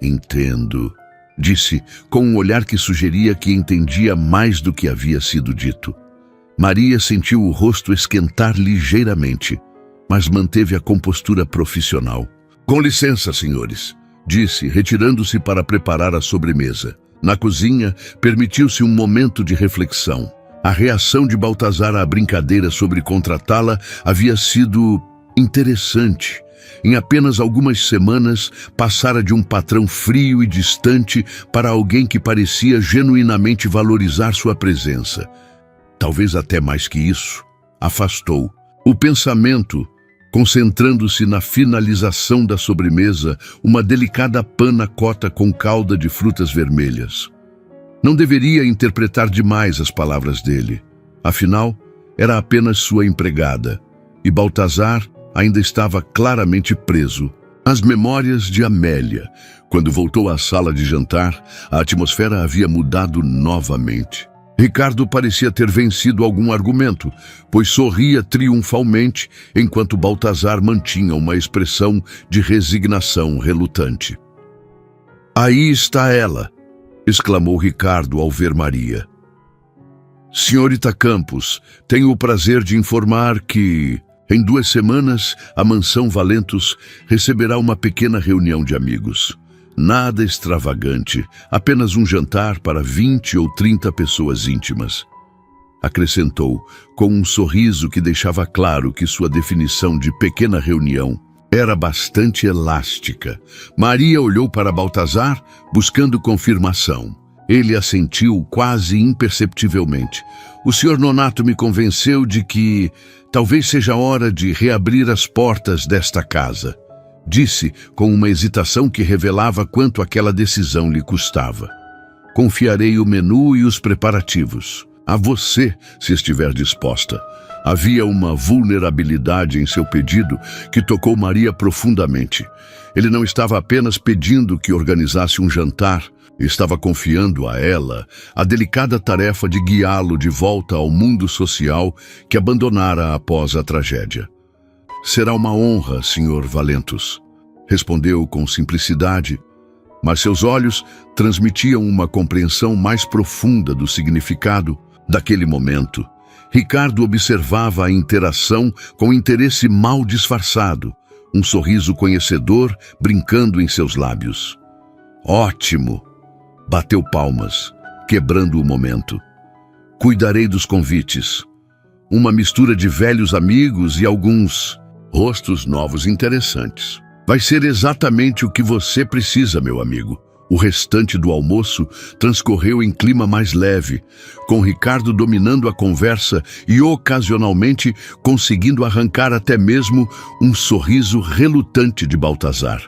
Entendo, disse, com um olhar que sugeria que entendia mais do que havia sido dito. Maria sentiu o rosto esquentar ligeiramente, mas manteve a compostura profissional. Com licença, senhores, disse, retirando-se para preparar a sobremesa. Na cozinha, permitiu-se um momento de reflexão. A reação de Baltazar à brincadeira sobre contratá-la havia sido interessante. Em apenas algumas semanas, passara de um patrão frio e distante para alguém que parecia genuinamente valorizar sua presença. Talvez até mais que isso, afastou. O pensamento, concentrando-se na finalização da sobremesa, uma delicada panna cotta com calda de frutas vermelhas. Não deveria interpretar demais as palavras dele. Afinal, era apenas sua empregada, e Baltazar ainda estava claramente preso às memórias de Amélia. Quando voltou à sala de jantar, a atmosfera havia mudado novamente. Ricardo parecia ter vencido algum argumento, pois sorria triunfalmente, enquanto Baltazar mantinha uma expressão de resignação relutante. Aí está ela, exclamou Ricardo ao ver Maria. Senhorita Campos, tenho o prazer de informar que, em 2 semanas, a mansão Valentos receberá uma pequena reunião de amigos. Nada extravagante, apenas um jantar para 20 ou 30 pessoas íntimas. Acrescentou, com um sorriso que deixava claro que sua definição de pequena reunião era bastante elástica. Maria olhou para Baltazar, buscando confirmação. Ele assentiu quase imperceptivelmente. O Sr. Nonato me convenceu de que talvez seja hora de reabrir as portas desta casa, disse com uma hesitação que revelava quanto aquela decisão lhe custava. Confiarei o menu e os preparativos a você, se estiver disposta. Havia uma vulnerabilidade em seu pedido que tocou Maria profundamente. Ele não estava apenas pedindo que organizasse um jantar, estava confiando a ela a delicada tarefa de guiá-lo de volta ao mundo social que abandonara após a tragédia. Será uma honra, Sr. Valentos, respondeu com simplicidade, mas seus olhos transmitiam uma compreensão mais profunda do significado daquele momento. Ricardo observava a interação com interesse mal disfarçado, um sorriso conhecedor brincando em seus lábios. Ótimo! Bateu palmas, quebrando o momento. Cuidarei dos convites. Uma mistura de velhos amigos e alguns rostos novos interessantes. Vai ser exatamente o que você precisa, meu amigo. O restante do almoço transcorreu em clima mais leve, com Ricardo dominando a conversa e ocasionalmente conseguindo arrancar até mesmo um sorriso relutante de Baltazar.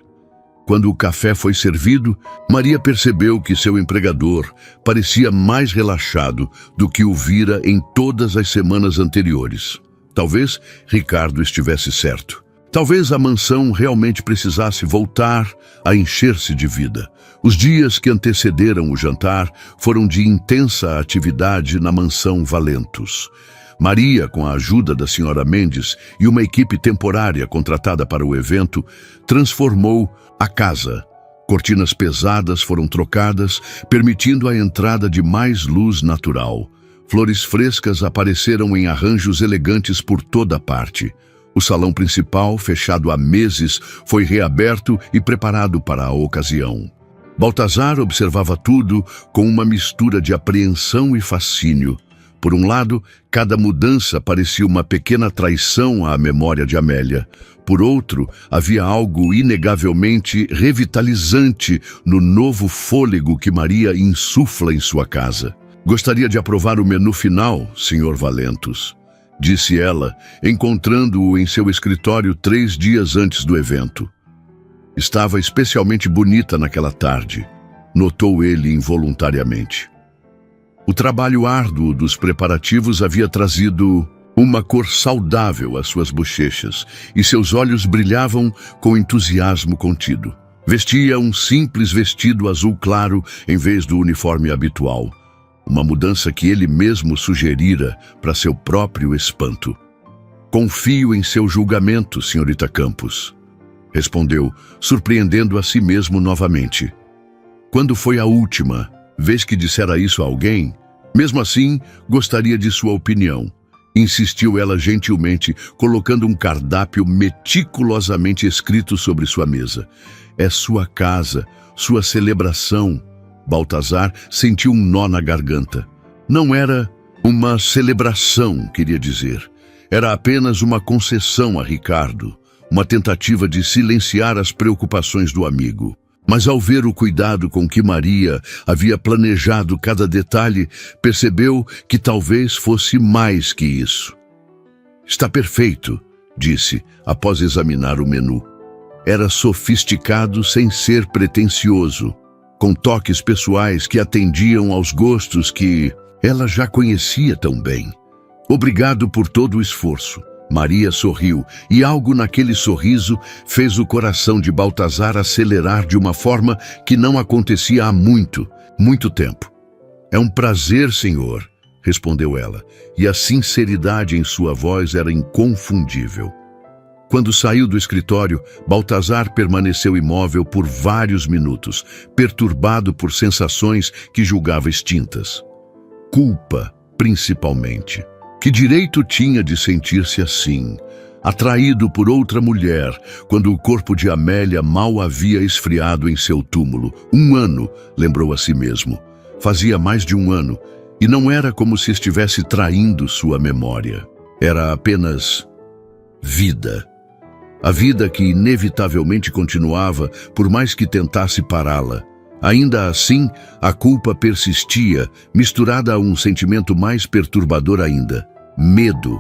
Quando o café foi servido, Maria percebeu que seu empregador parecia mais relaxado do que o vira em todas as semanas anteriores. Talvez Ricardo estivesse certo. Talvez a mansão realmente precisasse voltar a encher-se de vida. Os dias que antecederam o jantar foram de intensa atividade na mansão Valentos. Maria, com a ajuda da senhora Mendes e uma equipe temporária contratada para o evento, transformou a casa. Cortinas pesadas foram trocadas, permitindo a entrada de mais luz natural. Flores frescas apareceram em arranjos elegantes por toda parte. O salão principal, fechado há meses, foi reaberto e preparado para a ocasião. Baltazar observava tudo com uma mistura de apreensão e fascínio. Por um lado, cada mudança parecia uma pequena traição à memória de Amélia. Por outro, havia algo inegavelmente revitalizante no novo fôlego que Maria insufla em sua casa. "Gostaria de aprovar o menu final, Sr. Valentus", disse ela, encontrando-o em seu escritório 3 dias antes do evento. Estava especialmente bonita naquela tarde, notou ele involuntariamente. O trabalho árduo dos preparativos havia trazido uma cor saudável às suas bochechas e seus olhos brilhavam com entusiasmo contido. Vestia um simples vestido azul claro em vez do uniforme habitual, uma mudança que ele mesmo sugerira para seu próprio espanto. "Confio em seu julgamento, senhorita Campos", respondeu, surpreendendo a si mesmo novamente. "Quando foi a última vez que dissera isso a alguém? Mesmo assim, gostaria de sua opinião", insistiu ela gentilmente, colocando um cardápio meticulosamente escrito sobre sua mesa. "É sua casa, sua celebração." Baltazar sentiu um nó na garganta. Não era uma celebração, queria dizer. Era apenas uma concessão a Ricardo, uma tentativa de silenciar as preocupações do amigo. Mas ao ver o cuidado com que Maria havia planejado cada detalhe, percebeu que talvez fosse mais que isso. "Está perfeito", disse, após examinar o menu. Era sofisticado sem ser pretensioso, com toques pessoais que atendiam aos gostos que ela já conhecia tão bem. "Obrigado por todo o esforço." Maria sorriu, e algo naquele sorriso fez o coração de Baltazar acelerar de uma forma que não acontecia há muito tempo. "É um prazer, senhor", respondeu ela, e a sinceridade em sua voz era inconfundível. Quando saiu do escritório, Baltazar permaneceu imóvel por vários minutos, perturbado por sensações que julgava extintas. Culpa, principalmente. Que direito tinha de sentir-se assim, atraído por outra mulher, quando o corpo de Amélia mal havia esfriado em seu túmulo? 1 ano, lembrou a si mesmo. Fazia mais de 1 ano, e não era como se estivesse traindo sua memória. Era apenas vida. A vida que inevitavelmente continuava, por mais que tentasse pará-la. Ainda assim, a culpa persistia, misturada a um sentimento mais perturbador ainda. Medo.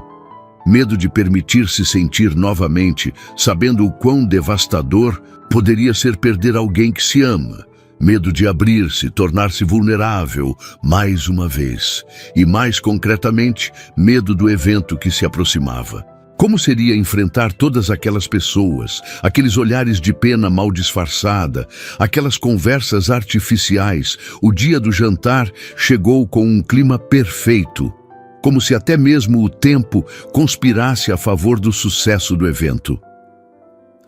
Medo de permitir-se sentir novamente, sabendo o quão devastador poderia ser perder alguém que se ama. Medo de abrir-se, tornar-se vulnerável, mais uma vez. E mais concretamente, medo do evento que se aproximava. Como seria enfrentar todas aquelas pessoas, aqueles olhares de pena mal disfarçada, aquelas conversas artificiais? O dia do jantar chegou com um clima perfeito, como se até mesmo o tempo conspirasse a favor do sucesso do evento.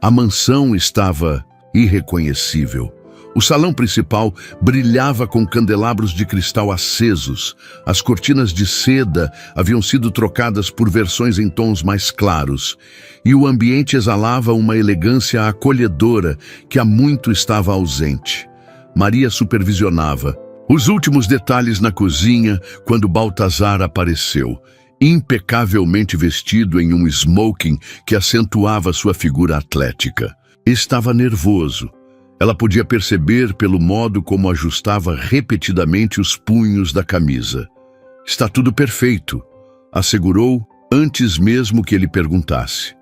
A mansão estava irreconhecível. O salão principal brilhava com candelabros de cristal acesos. As cortinas de seda haviam sido trocadas por versões em tons mais claros, e o ambiente exalava uma elegância acolhedora que há muito estava ausente. Maria supervisionava os últimos detalhes na cozinha quando Baltazar apareceu, impecavelmente vestido em um smoking que acentuava sua figura atlética. Estava nervoso. Ela podia perceber pelo modo como ajustava repetidamente os punhos da camisa. "Está tudo perfeito", assegurou antes mesmo que ele perguntasse.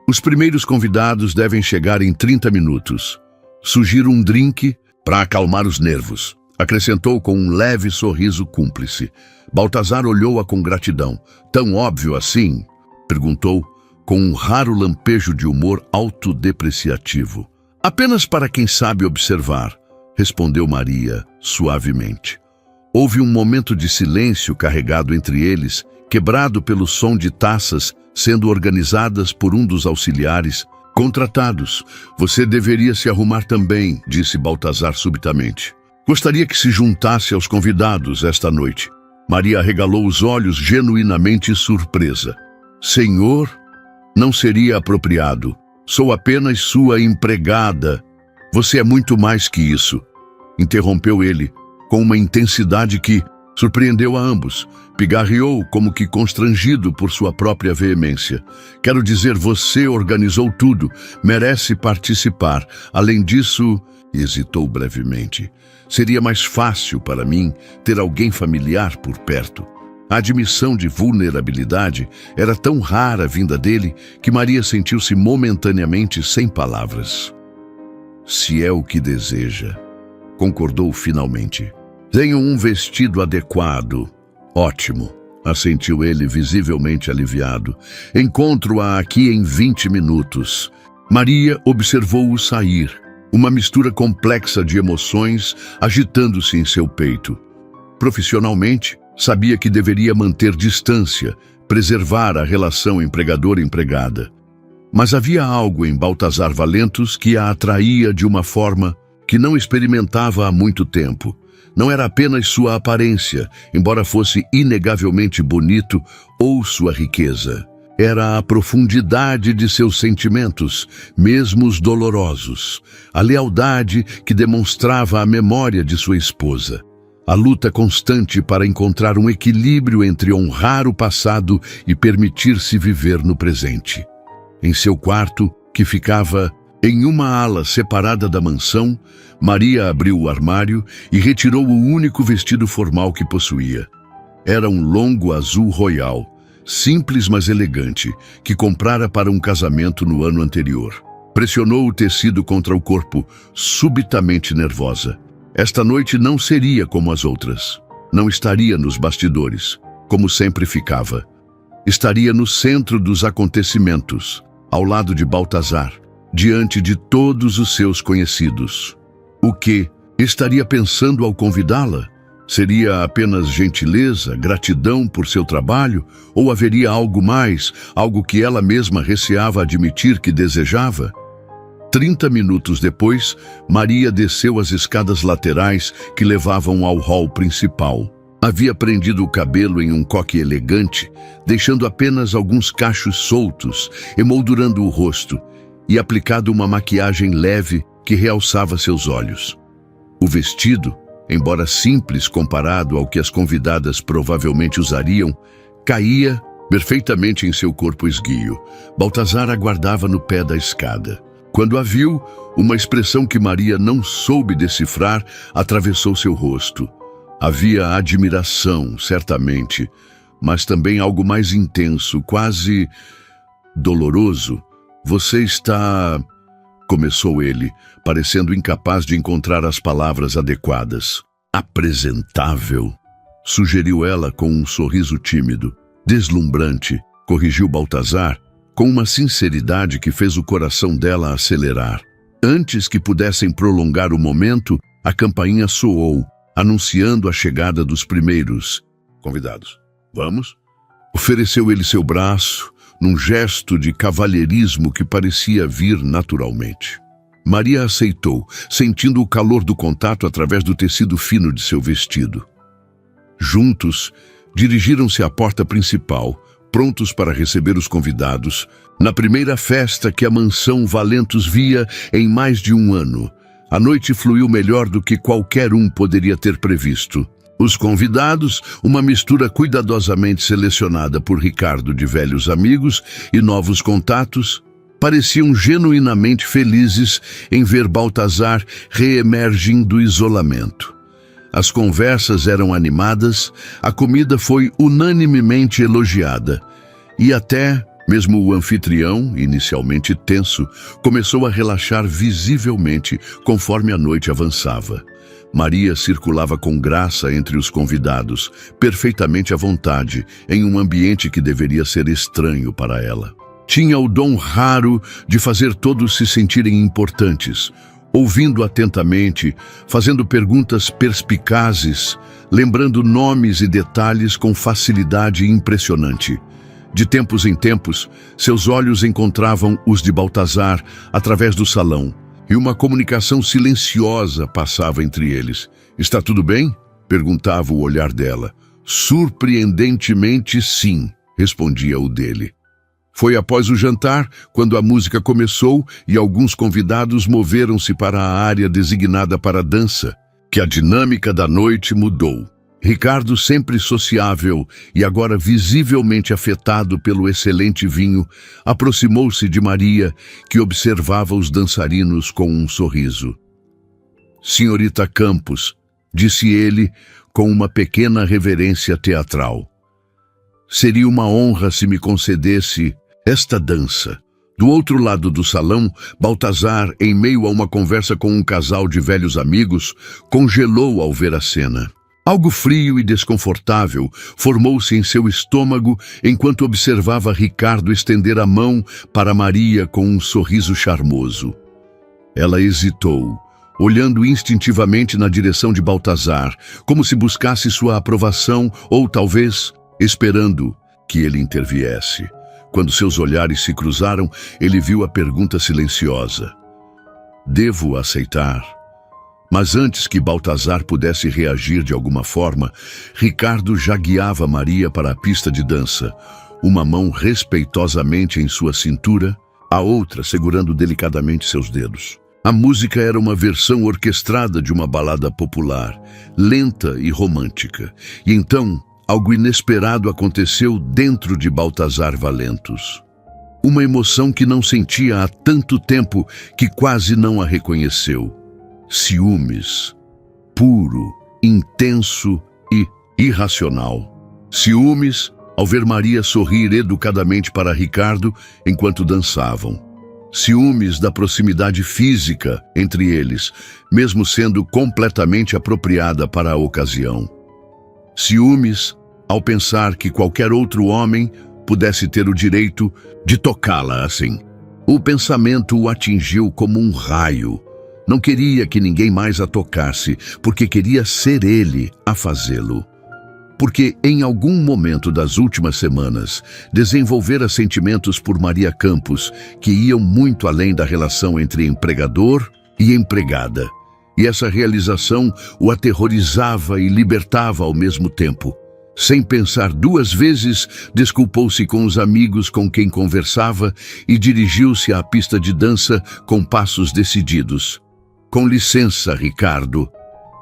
"Os primeiros convidados devem chegar em 30 minutos. Sugiro um drink para acalmar os nervos", acrescentou com um leve sorriso cúmplice. Baltazar olhou-a com gratidão. "Tão óbvio assim?", perguntou, com um raro lampejo de humor autodepreciativo. "Apenas para quem sabe observar", respondeu Maria suavemente. Houve um momento de silêncio carregado entre eles, quebrado pelo som de taças sendo organizadas por um dos auxiliares contratados. "Você deveria se arrumar também", disse Baltazar subitamente. "Gostaria que se juntasse aos convidados esta noite." Maria arregalou os olhos, genuinamente surpresa. Senhor, não seria apropriado. Sou apenas sua empregada. Você é muito mais que isso, interrompeu ele, com uma intensidade que surpreendeu a ambos. Pigarreou como que constrangido por sua própria veemência. Quero dizer, você organizou tudo, merece participar. Além disso, hesitou brevemente, seria mais fácil para mim ter alguém familiar por perto. A admissão de vulnerabilidade era tão rara vinda dele que Maria sentiu-se momentaneamente sem palavras. Se é o que deseja, concordou finalmente. Tenho um vestido adequado. Ótimo, assentiu ele, visivelmente aliviado. Encontro-a aqui em 20 minutos. Maria observou-o sair, uma mistura complexa de emoções agitando-se em seu peito. Profissionalmente, sabia que deveria manter distância, preservar a relação empregador-empregada. Mas havia algo em Baltazar Valentos que a atraía de uma forma que não experimentava há muito tempo. Não era apenas sua aparência, embora fosse inegavelmente bonito, ou sua riqueza. Era a profundidade de seus sentimentos, mesmo os dolorosos. A lealdade que demonstrava a memória de sua esposa. A luta constante para encontrar um equilíbrio entre honrar o passado e permitir-se viver no presente. Em seu quarto, que ficava em uma ala separada da mansão, Maria abriu o armário e retirou o único vestido formal que possuía. Era um longo azul royal, simples mas elegante, que comprara para um casamento no ano anterior. Pressionou o tecido contra o corpo, subitamente nervosa. Esta noite não seria como as outras. Não estaria nos bastidores, como sempre ficava. Estaria no centro dos acontecimentos, ao lado de Baltazar, diante de todos os seus conhecidos. O que estaria pensando ao convidá-la? Seria apenas gentileza, gratidão por seu trabalho? Ou haveria algo mais, algo que ela mesma receava admitir que desejava? 30 minutos depois, Maria desceu as escadas laterais que levavam ao hall principal. Havia prendido o cabelo em um coque elegante, deixando apenas alguns cachos soltos, emoldurando o rosto, e aplicado uma maquiagem leve que realçava seus olhos. O vestido, embora simples comparado ao que as convidadas provavelmente usariam, caía perfeitamente em seu corpo esguio. Baltazar aguardava no pé da escada. Quando a viu, uma expressão que Maria não soube decifrar atravessou seu rosto. Havia admiração, certamente, mas também algo mais intenso, quase doloroso. Você está... começou ele, parecendo incapaz de encontrar as palavras adequadas. Apresentável, sugeriu ela com um sorriso tímido. Deslumbrante, corrigiu Baltazar, com uma sinceridade que fez o coração dela acelerar. Antes que pudessem prolongar o momento, a campainha soou, anunciando a chegada dos primeiros convidados. Vamos? Ofereceu ele seu braço, num gesto de cavalheirismo que parecia vir naturalmente. Maria aceitou, sentindo o calor do contato através do tecido fino de seu vestido. Juntos, dirigiram-se à porta principal, prontos para receber os convidados, na primeira festa que a mansão Valentos via em mais de um ano. A noite fluiu melhor do que qualquer um poderia ter previsto. Os convidados, uma mistura cuidadosamente selecionada por Ricardo de velhos amigos e novos contatos, pareciam genuinamente felizes em ver Baltazar reemergir do isolamento. As conversas eram animadas, a comida foi unanimemente elogiada, e até mesmo o anfitrião, inicialmente tenso, começou a relaxar visivelmente conforme a noite avançava. Maria circulava com graça entre os convidados, perfeitamente à vontade, em um ambiente que deveria ser estranho para ela. Tinha o dom raro de fazer todos se sentirem importantes, ouvindo atentamente, fazendo perguntas perspicazes, lembrando nomes e detalhes com facilidade impressionante. De tempos em tempos, seus olhos encontravam os de Baltazar através do salão, e uma comunicação silenciosa passava entre eles. «Está tudo bem?» perguntava o olhar dela. Surpreendentemente, sim, respondia o dele. Foi após o jantar, quando a música começou e alguns convidados moveram-se para a área designada para a dança, que a dinâmica da noite mudou. Ricardo, sempre sociável e agora visivelmente afetado pelo excelente vinho, aproximou-se de Maria, que observava os dançarinos com um sorriso. "Senhorita Campos", disse ele com uma pequena reverência teatral. "Seria uma honra se me concedesse esta dança." Do outro lado do salão, Baltazar, em meio a uma conversa com um casal de velhos amigos, congelou ao ver a cena. Algo frio e desconfortável formou-se em seu estômago enquanto observava Ricardo estender a mão para Maria com um sorriso charmoso. Ela hesitou, olhando instintivamente na direção de Baltazar, como se buscasse sua aprovação ou, talvez, esperando que ele interviesse. Quando seus olhares se cruzaram, ele viu a pergunta silenciosa: "Devo aceitar?" Mas antes que Baltazar pudesse reagir de alguma forma, Ricardo já guiava Maria para a pista de dança, uma mão respeitosamente em sua cintura, a outra segurando delicadamente seus dedos. A música era uma versão orquestrada de uma balada popular, lenta e romântica. E então, algo inesperado aconteceu dentro de Baltazar Valentos. Uma emoção que não sentia há tanto tempo que quase não a reconheceu. Ciúmes, puro, intenso e irracional. Ciúmes ao ver Maria sorrir educadamente para Ricardo enquanto dançavam. Ciúmes da proximidade física entre eles, mesmo sendo completamente apropriada para a ocasião. Ciúmes ao pensar que qualquer outro homem pudesse ter o direito de tocá-la assim. O pensamento o atingiu como um raio. Não queria que ninguém mais a tocasse, porque queria ser ele a fazê-lo. Porque em algum momento das últimas semanas, desenvolvera sentimentos por Maria Campos que iam muito além da relação entre empregador e empregada. E essa realização o aterrorizava e libertava ao mesmo tempo. Sem pensar duas vezes, desculpou-se com os amigos com quem conversava e dirigiu-se à pista de dança com passos decididos. "Com licença, Ricardo."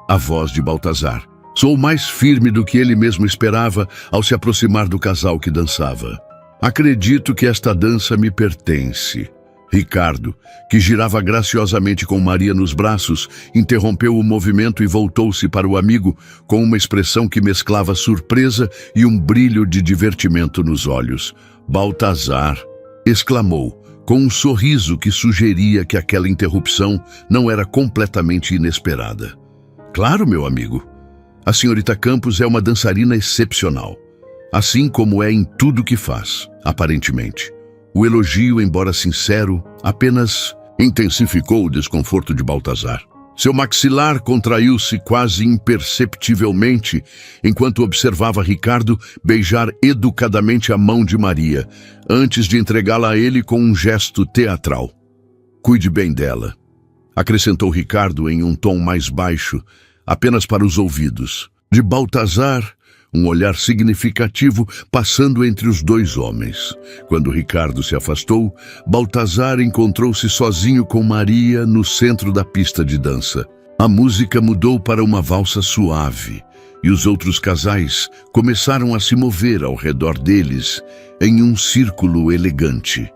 A voz de Baltazar soou mais firme do que ele mesmo esperava ao se aproximar do casal que dançava. "Acredito que esta dança me pertence." Ricardo, que girava graciosamente com Maria nos braços, interrompeu o movimento e voltou-se para o amigo com uma expressão que mesclava surpresa e um brilho de divertimento nos olhos. "Baltazar!" exclamou, com um sorriso que sugeria que aquela interrupção não era completamente inesperada. "Claro, meu amigo. A senhorita Campos é uma dançarina excepcional, assim como é em tudo que faz, aparentemente." O elogio, embora sincero, apenas intensificou o desconforto de Baltazar. Seu maxilar contraiu-se quase imperceptivelmente enquanto observava Ricardo beijar educadamente a mão de Maria, antes de entregá-la a ele com um gesto teatral. "Cuide bem dela", acrescentou Ricardo em um tom mais baixo, apenas para os ouvidos. De Baltazar, um olhar significativo passando entre os dois homens. Quando Ricardo se afastou, Baltazar encontrou-se sozinho com Maria no centro da pista de dança. A música mudou para uma valsa suave, e os outros casais começaram a se mover ao redor deles em um círculo elegante.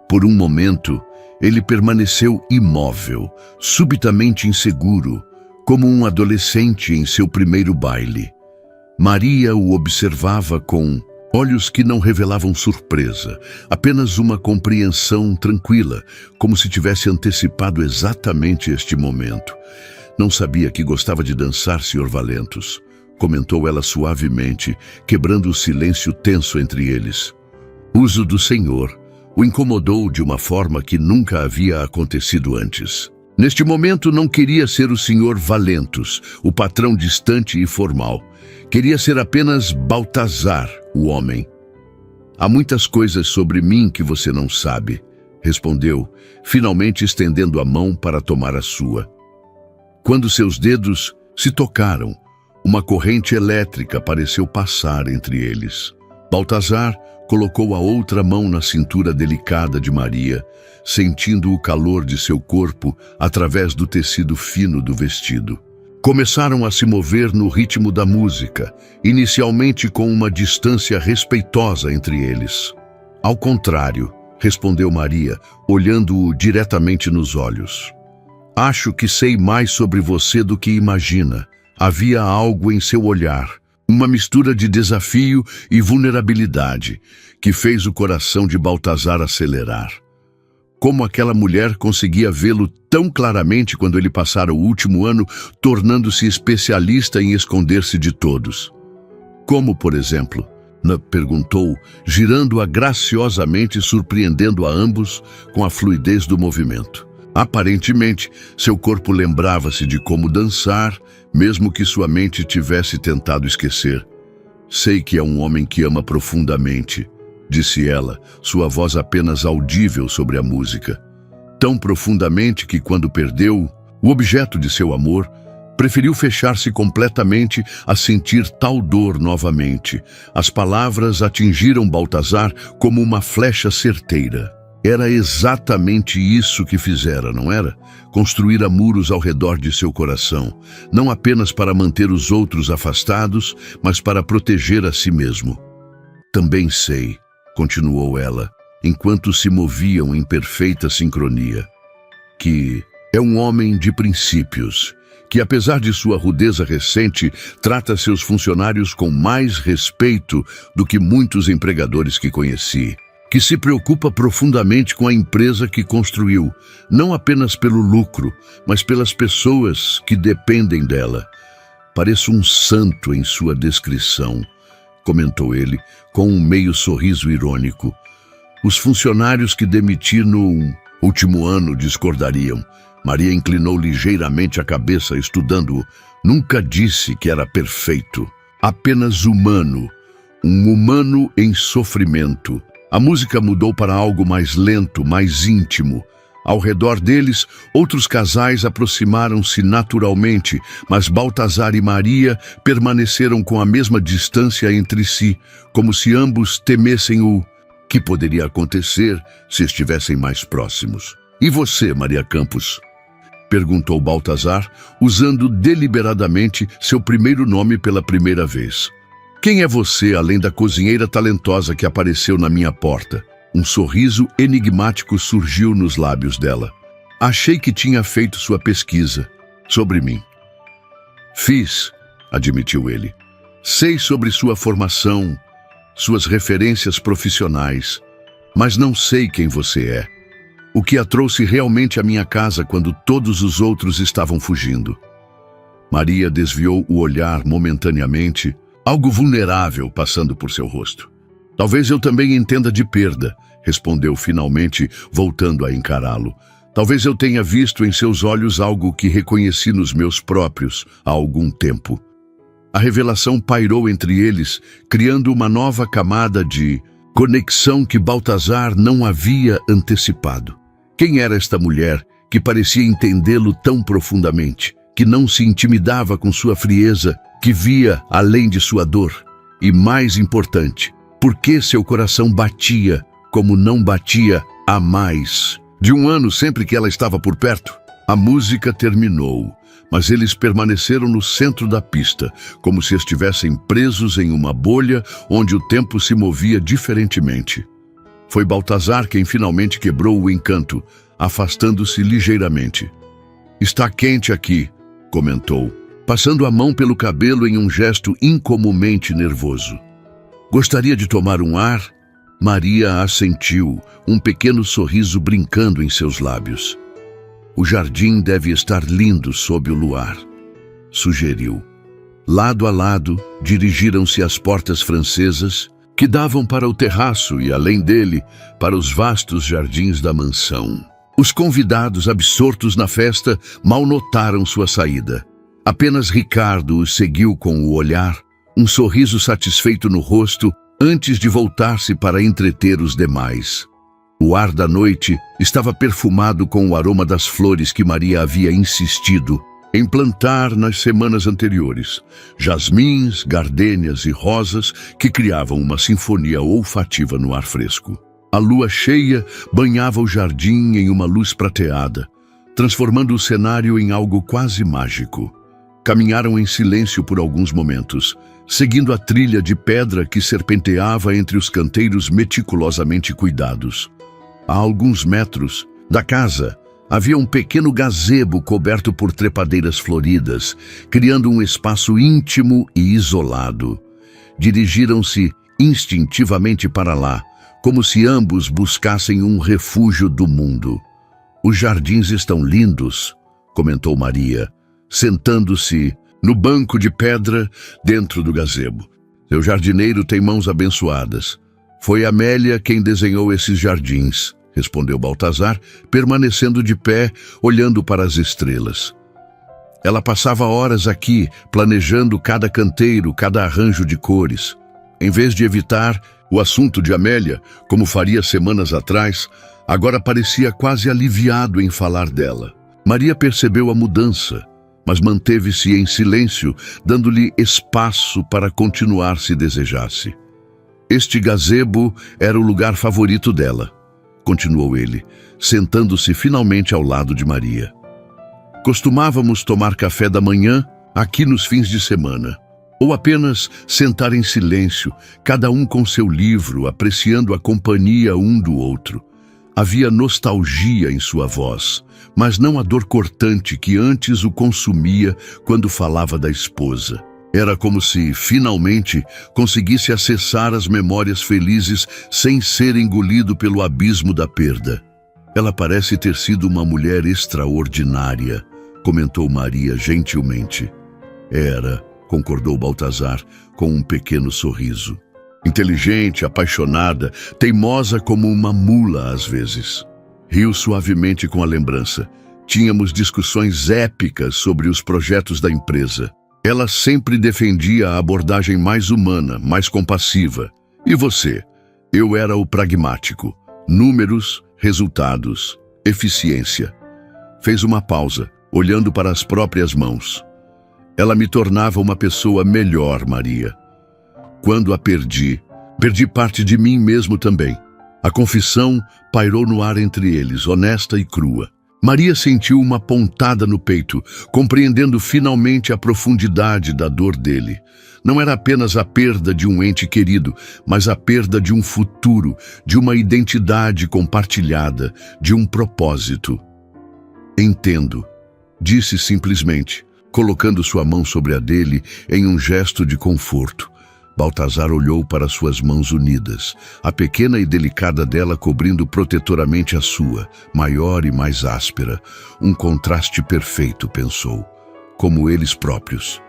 Por um momento, ele permaneceu imóvel, subitamente inseguro, como um adolescente em seu primeiro baile. Maria o observava com olhos que não revelavam surpresa, apenas uma compreensão tranquila, como se tivesse antecipado exatamente este momento. "Não sabia que gostava de dançar, Sr. Valentos", comentou ela suavemente, quebrando o silêncio tenso entre eles. O uso do senhor o incomodou de uma forma que nunca havia acontecido antes. Neste momento não queria ser o Sr. Valentos, o patrão distante e formal. Queria ser apenas Baltazar, o homem. "Há muitas coisas sobre mim que você não sabe", respondeu, finalmente estendendo a mão para tomar a sua. Quando seus dedos se tocaram, Uma corrente elétrica pareceu passar entre eles. Baltazar colocou a outra mão na cintura delicada de Maria, sentindo o calor de seu corpo através do tecido fino do vestido. Começaram a se mover no ritmo da música, inicialmente com uma distância respeitosa entre eles. Ao contrário, respondeu Maria, olhando-o diretamente nos olhos. Acho que sei mais sobre você do que imagina. Havia algo em seu olhar, uma mistura de desafio e vulnerabilidade, que fez o coração de Baltazar acelerar. Como aquela mulher conseguia vê-lo tão claramente quando ele passara o último ano tornando-se especialista em esconder-se de todos. Como, por exemplo? Perguntou, girando-a graciosamente, surpreendendo a ambos com a fluidez do movimento. Aparentemente, seu corpo lembrava-se de como dançar, mesmo que sua mente tivesse tentado esquecer. Sei que é um homem que ama profundamente, disse ela, sua voz apenas audível sobre a música. Tão profundamente que, quando perdeu o objeto de seu amor, preferiu fechar-se completamente a sentir tal dor novamente. As palavras atingiram Baltazar como uma flecha certeira. Era exatamente isso que fizera, não era? Construíra muros ao redor de seu coração, não apenas para manter os outros afastados, mas para proteger a si mesmo. Também sei, continuou ela, enquanto se moviam em perfeita sincronia, que é um homem de princípios, que apesar de sua rudeza recente, trata seus funcionários com mais respeito do que muitos empregadores que conheci, que se preocupa profundamente com a empresa que construiu, não apenas pelo lucro, mas pelas pessoas que dependem dela. Pareço um santo em sua descrição, comentou ele, com um meio sorriso irônico. Os funcionários que demiti no último ano discordariam. Maria inclinou ligeiramente a cabeça, estudando-o. Nunca disse que era perfeito, apenas humano, um humano em sofrimento. A música mudou para algo mais lento, mais íntimo. Ao redor deles, outros casais aproximaram-se naturalmente, mas Baltazar e Maria permaneceram com a mesma distância entre si, como se ambos temessem o que poderia acontecer se estivessem mais próximos. E você, Maria Campos? Perguntou Baltazar, usando deliberadamente seu primeiro nome pela primeira vez. Quem é você, além da cozinheira talentosa que apareceu na minha porta? Um sorriso enigmático surgiu nos lábios dela. Achei que tinha feito sua pesquisa sobre mim. Fiz, admitiu ele. Sei sobre sua formação, suas referências profissionais, mas não sei quem você é. O que a trouxe realmente à minha casa quando todos os outros estavam fugindo. Maria desviou o olhar momentaneamente, algo vulnerável passando por seu rosto. Talvez eu também entenda de perda, respondeu finalmente, voltando a encará-lo. Talvez eu tenha visto em seus olhos algo que reconheci nos meus próprios há algum tempo. A revelação pairou entre eles, criando uma nova camada de conexão que Baltazar não havia antecipado. Quem era esta mulher que parecia entendê-lo tão profundamente, que não se intimidava com sua frieza, que via além de sua dor? E mais importante, por que seu coração batia como não batia há mais de um ano sempre que ela estava por perto? A música terminou, mas eles permaneceram no centro da pista, como se estivessem presos em uma bolha onde o tempo se movia diferentemente. Foi Baltazar quem finalmente quebrou o encanto, afastando-se ligeiramente. Está quente aqui, comentou, passando a mão pelo cabelo em um gesto incomumente nervoso. Gostaria de tomar um ar? Maria assentiu, um pequeno sorriso brincando em seus lábios. O jardim deve estar lindo sob o luar, sugeriu. Lado a lado, dirigiram-se às portas francesas, que davam para o terraço e, além dele, para os vastos jardins da mansão. Os convidados, absortos na festa, mal notaram sua saída. Apenas Ricardo os seguiu com o olhar, um sorriso satisfeito no rosto, antes de voltar-se para entreter os demais. O ar da noite estava perfumado com o aroma das flores que Maria havia insistido em plantar nas semanas anteriores jasmins, gardênias e rosas que criavam uma sinfonia olfativa no ar fresco. A lua cheia banhava o jardim em uma luz prateada, transformando o cenário em algo quase mágico. Caminharam em silêncio por alguns momentos, seguindo a trilha de pedra que serpenteava entre os canteiros meticulosamente cuidados. A alguns metros da casa, havia um pequeno gazebo coberto por trepadeiras floridas, criando um espaço íntimo e isolado. Dirigiram-se instintivamente para lá, como se ambos buscassem um refúgio do mundo. Os jardins estão lindos, comentou Maria, sentando-se no banco de pedra dentro do gazebo. Seu jardineiro tem mãos abençoadas. Foi Amélia quem desenhou esses jardins, respondeu Baltazar, permanecendo de pé, olhando para as estrelas. Ela passava horas aqui, planejando cada canteiro, cada arranjo de cores. Em vez de evitar o assunto de Amélia, como faria semanas atrás, agora parecia quase aliviado em falar dela. Maria percebeu a mudança, mas manteve-se em silêncio, dando-lhe espaço para continuar se desejasse. Este gazebo era o lugar favorito dela, continuou ele, sentando-se finalmente ao lado de Maria. Costumávamos tomar café da manhã aqui nos fins de semana, ou apenas sentar em silêncio, cada um com seu livro, apreciando a companhia um do outro. Havia nostalgia em sua voz, mas não a dor cortante que antes o consumia quando falava da esposa. Era como se, finalmente, conseguisse acessar as memórias felizes sem ser engolido pelo abismo da perda. Ela parece ter sido uma mulher extraordinária, comentou Maria gentilmente. Era, concordou Baltazar, com um pequeno sorriso. Inteligente, apaixonada, teimosa como uma mula às vezes. Riu suavemente com a lembrança. Tínhamos discussões épicas sobre os projetos da empresa. Ela sempre defendia a abordagem mais humana, mais compassiva. E você? Eu era o pragmático. Números, resultados, eficiência. Fez uma pausa, olhando para as próprias mãos. Ela me tornava uma pessoa melhor, Maria. Quando a perdi parte de mim mesmo também. A confissão pairou no ar entre eles, honesta e crua. Maria sentiu uma pontada no peito, compreendendo finalmente a profundidade da dor dele. Não era apenas a perda de um ente querido, mas a perda de um futuro, de uma identidade compartilhada, de um propósito. Entendo, disse simplesmente, colocando sua mão sobre a dele em um gesto de conforto. Baltazar olhou para suas mãos unidas, a pequena e delicada dela cobrindo protetoramente a sua, maior e mais áspera. Um contraste perfeito, pensou, como eles próprios.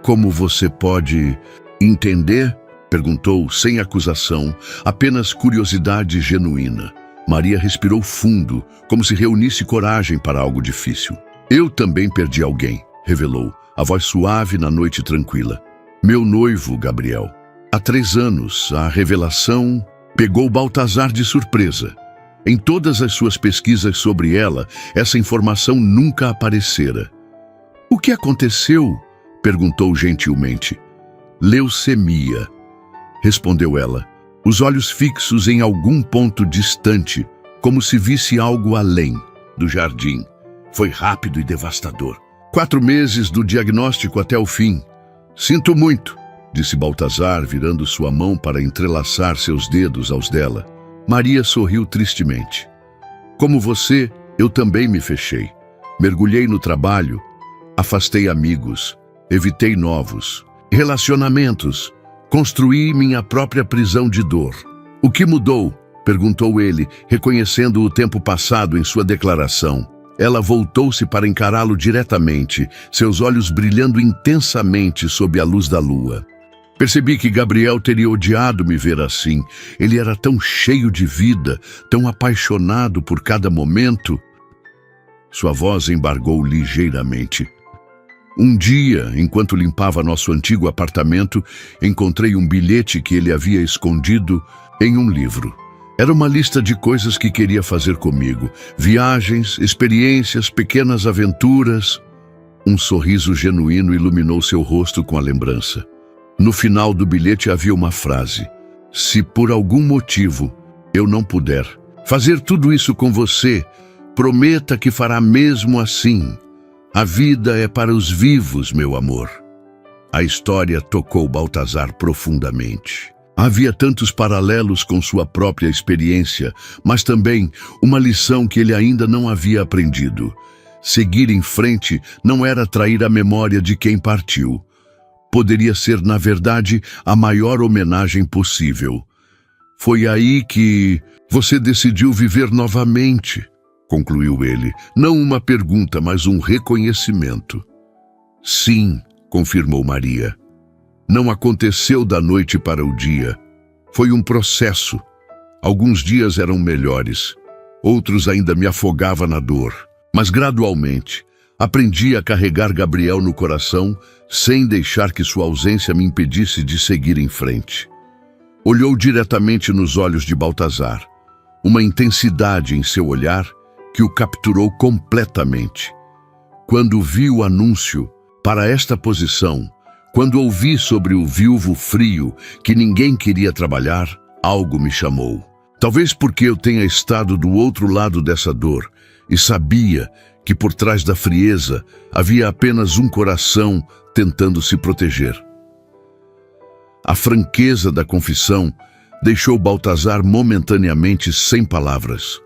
Como você pode entender? Perguntou, sem acusação, apenas curiosidade genuína. Maria respirou fundo, como se reunisse coragem para algo difícil. Eu também perdi alguém, revelou, a voz suave na noite tranquila. Meu noivo, Gabriel. Há 3 anos, a revelação pegou Baltazar de surpresa. Em todas as suas pesquisas sobre ela, essa informação nunca aparecera. O que aconteceu? Perguntou gentilmente. Leucemia, respondeu ela, os olhos fixos em algum ponto distante, como se visse algo além do jardim. Foi rápido e devastador. 4 meses do diagnóstico até o fim. Sinto muito, disse Baltazar, virando sua mão para entrelaçar seus dedos aos dela. Maria sorriu tristemente. Como você, eu também me fechei. Mergulhei no trabalho, afastei amigos, evitei novos relacionamentos, construí minha própria prisão de dor. O que mudou? Perguntou ele, reconhecendo o tempo passado em sua declaração. Ela voltou-se para encará-lo diretamente, seus olhos brilhando intensamente sob a luz da lua. Percebi que Gabriel teria odiado me ver assim. Ele era tão cheio de vida, tão apaixonado por cada momento. Sua voz embargou ligeiramente. Um dia, enquanto limpava nosso antigo apartamento, encontrei um bilhete que ele havia escondido em um livro. Era uma lista de coisas que queria fazer comigo. Viagens, experiências, pequenas aventuras. Um sorriso genuíno iluminou seu rosto com a lembrança. No final do bilhete havia uma frase: se por algum motivo eu não puder fazer tudo isso com você, prometa que fará mesmo assim. A vida é para os vivos, meu amor. A história tocou Baltazar profundamente. Havia tantos paralelos com sua própria experiência, mas também uma lição que ele ainda não havia aprendido. Seguir em frente não era trair a memória de quem partiu. Poderia ser, na verdade, a maior homenagem possível. Foi aí que você decidiu viver novamente, concluiu ele. Não uma pergunta, mas um reconhecimento. Sim, confirmou Maria. Não aconteceu da noite para o dia. Foi um processo. Alguns dias eram melhores. Outros ainda me afogava na dor. Mas gradualmente, aprendi a carregar Gabriel no coração sem deixar que sua ausência me impedisse de seguir em frente. Olhou diretamente nos olhos de Baltazar. Uma intensidade em seu olhar que o capturou completamente. Quando vi o anúncio para esta posição, quando ouvi sobre o viúvo frio que ninguém queria trabalhar, algo me chamou. Talvez porque eu tenha estado do outro lado dessa dor e sabia que por trás da frieza havia apenas um coração tentando se proteger. A franqueza da confissão deixou Baltazar momentaneamente sem palavras.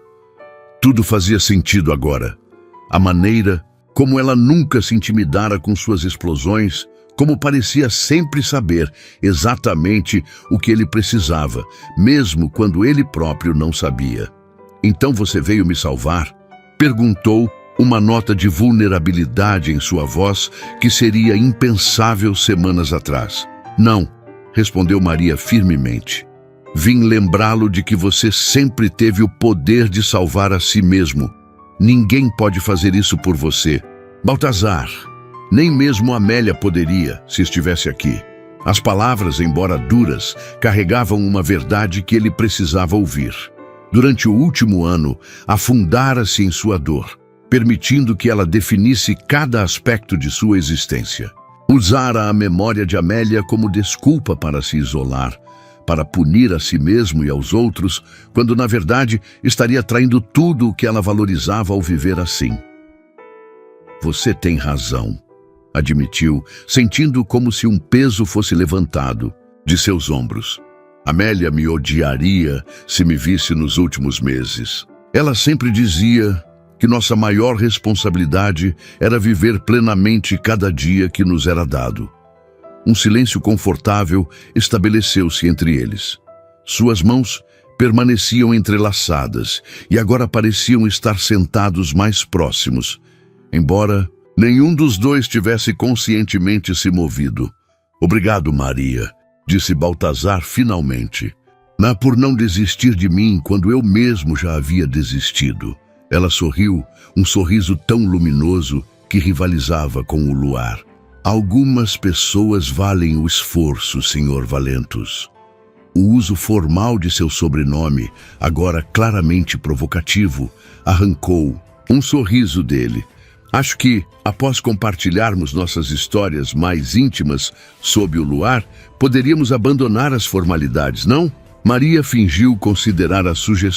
Tudo fazia sentido agora. A maneira como ela nunca se intimidara com suas explosões, como parecia sempre saber exatamente o que ele precisava, mesmo quando ele próprio não sabia. Então você veio me salvar? Perguntou, uma nota de vulnerabilidade em sua voz que seria impensável semanas atrás. Não, respondeu Maria firmemente. Vim lembrá-lo de que você sempre teve o poder de salvar a si mesmo. Ninguém pode fazer isso por você. Baltazar, nem mesmo Amélia poderia, se estivesse aqui. As palavras, embora duras, carregavam uma verdade que ele precisava ouvir. Durante o último ano, afundara-se em sua dor, permitindo que ela definisse cada aspecto de sua existência. Usara a memória de Amélia como desculpa para se isolar, para punir a si mesmo e aos outros, quando na verdade estaria traindo tudo o que ela valorizava ao viver assim. Você tem razão, admitiu, sentindo como se um peso fosse levantado de seus ombros. Amélia me odiaria se me visse nos últimos meses. Ela sempre dizia que nossa maior responsabilidade era viver plenamente cada dia que nos era dado. Um silêncio confortável estabeleceu-se entre eles. Suas mãos permaneciam entrelaçadas e agora pareciam estar sentados mais próximos, embora nenhum dos dois tivesse conscientemente se movido. Obrigado, Maria, disse Baltazar finalmente. Por não desistir de mim quando eu mesmo já havia desistido. Ela sorriu, um sorriso tão luminoso que rivalizava com o luar. Algumas pessoas valem o esforço, Sr. Valentus. O uso formal de seu sobrenome, agora claramente provocativo, arrancou um sorriso dele. Acho que, após compartilharmos nossas histórias mais íntimas sob o luar, poderíamos abandonar as formalidades, não? Maria fingiu considerar a sugestão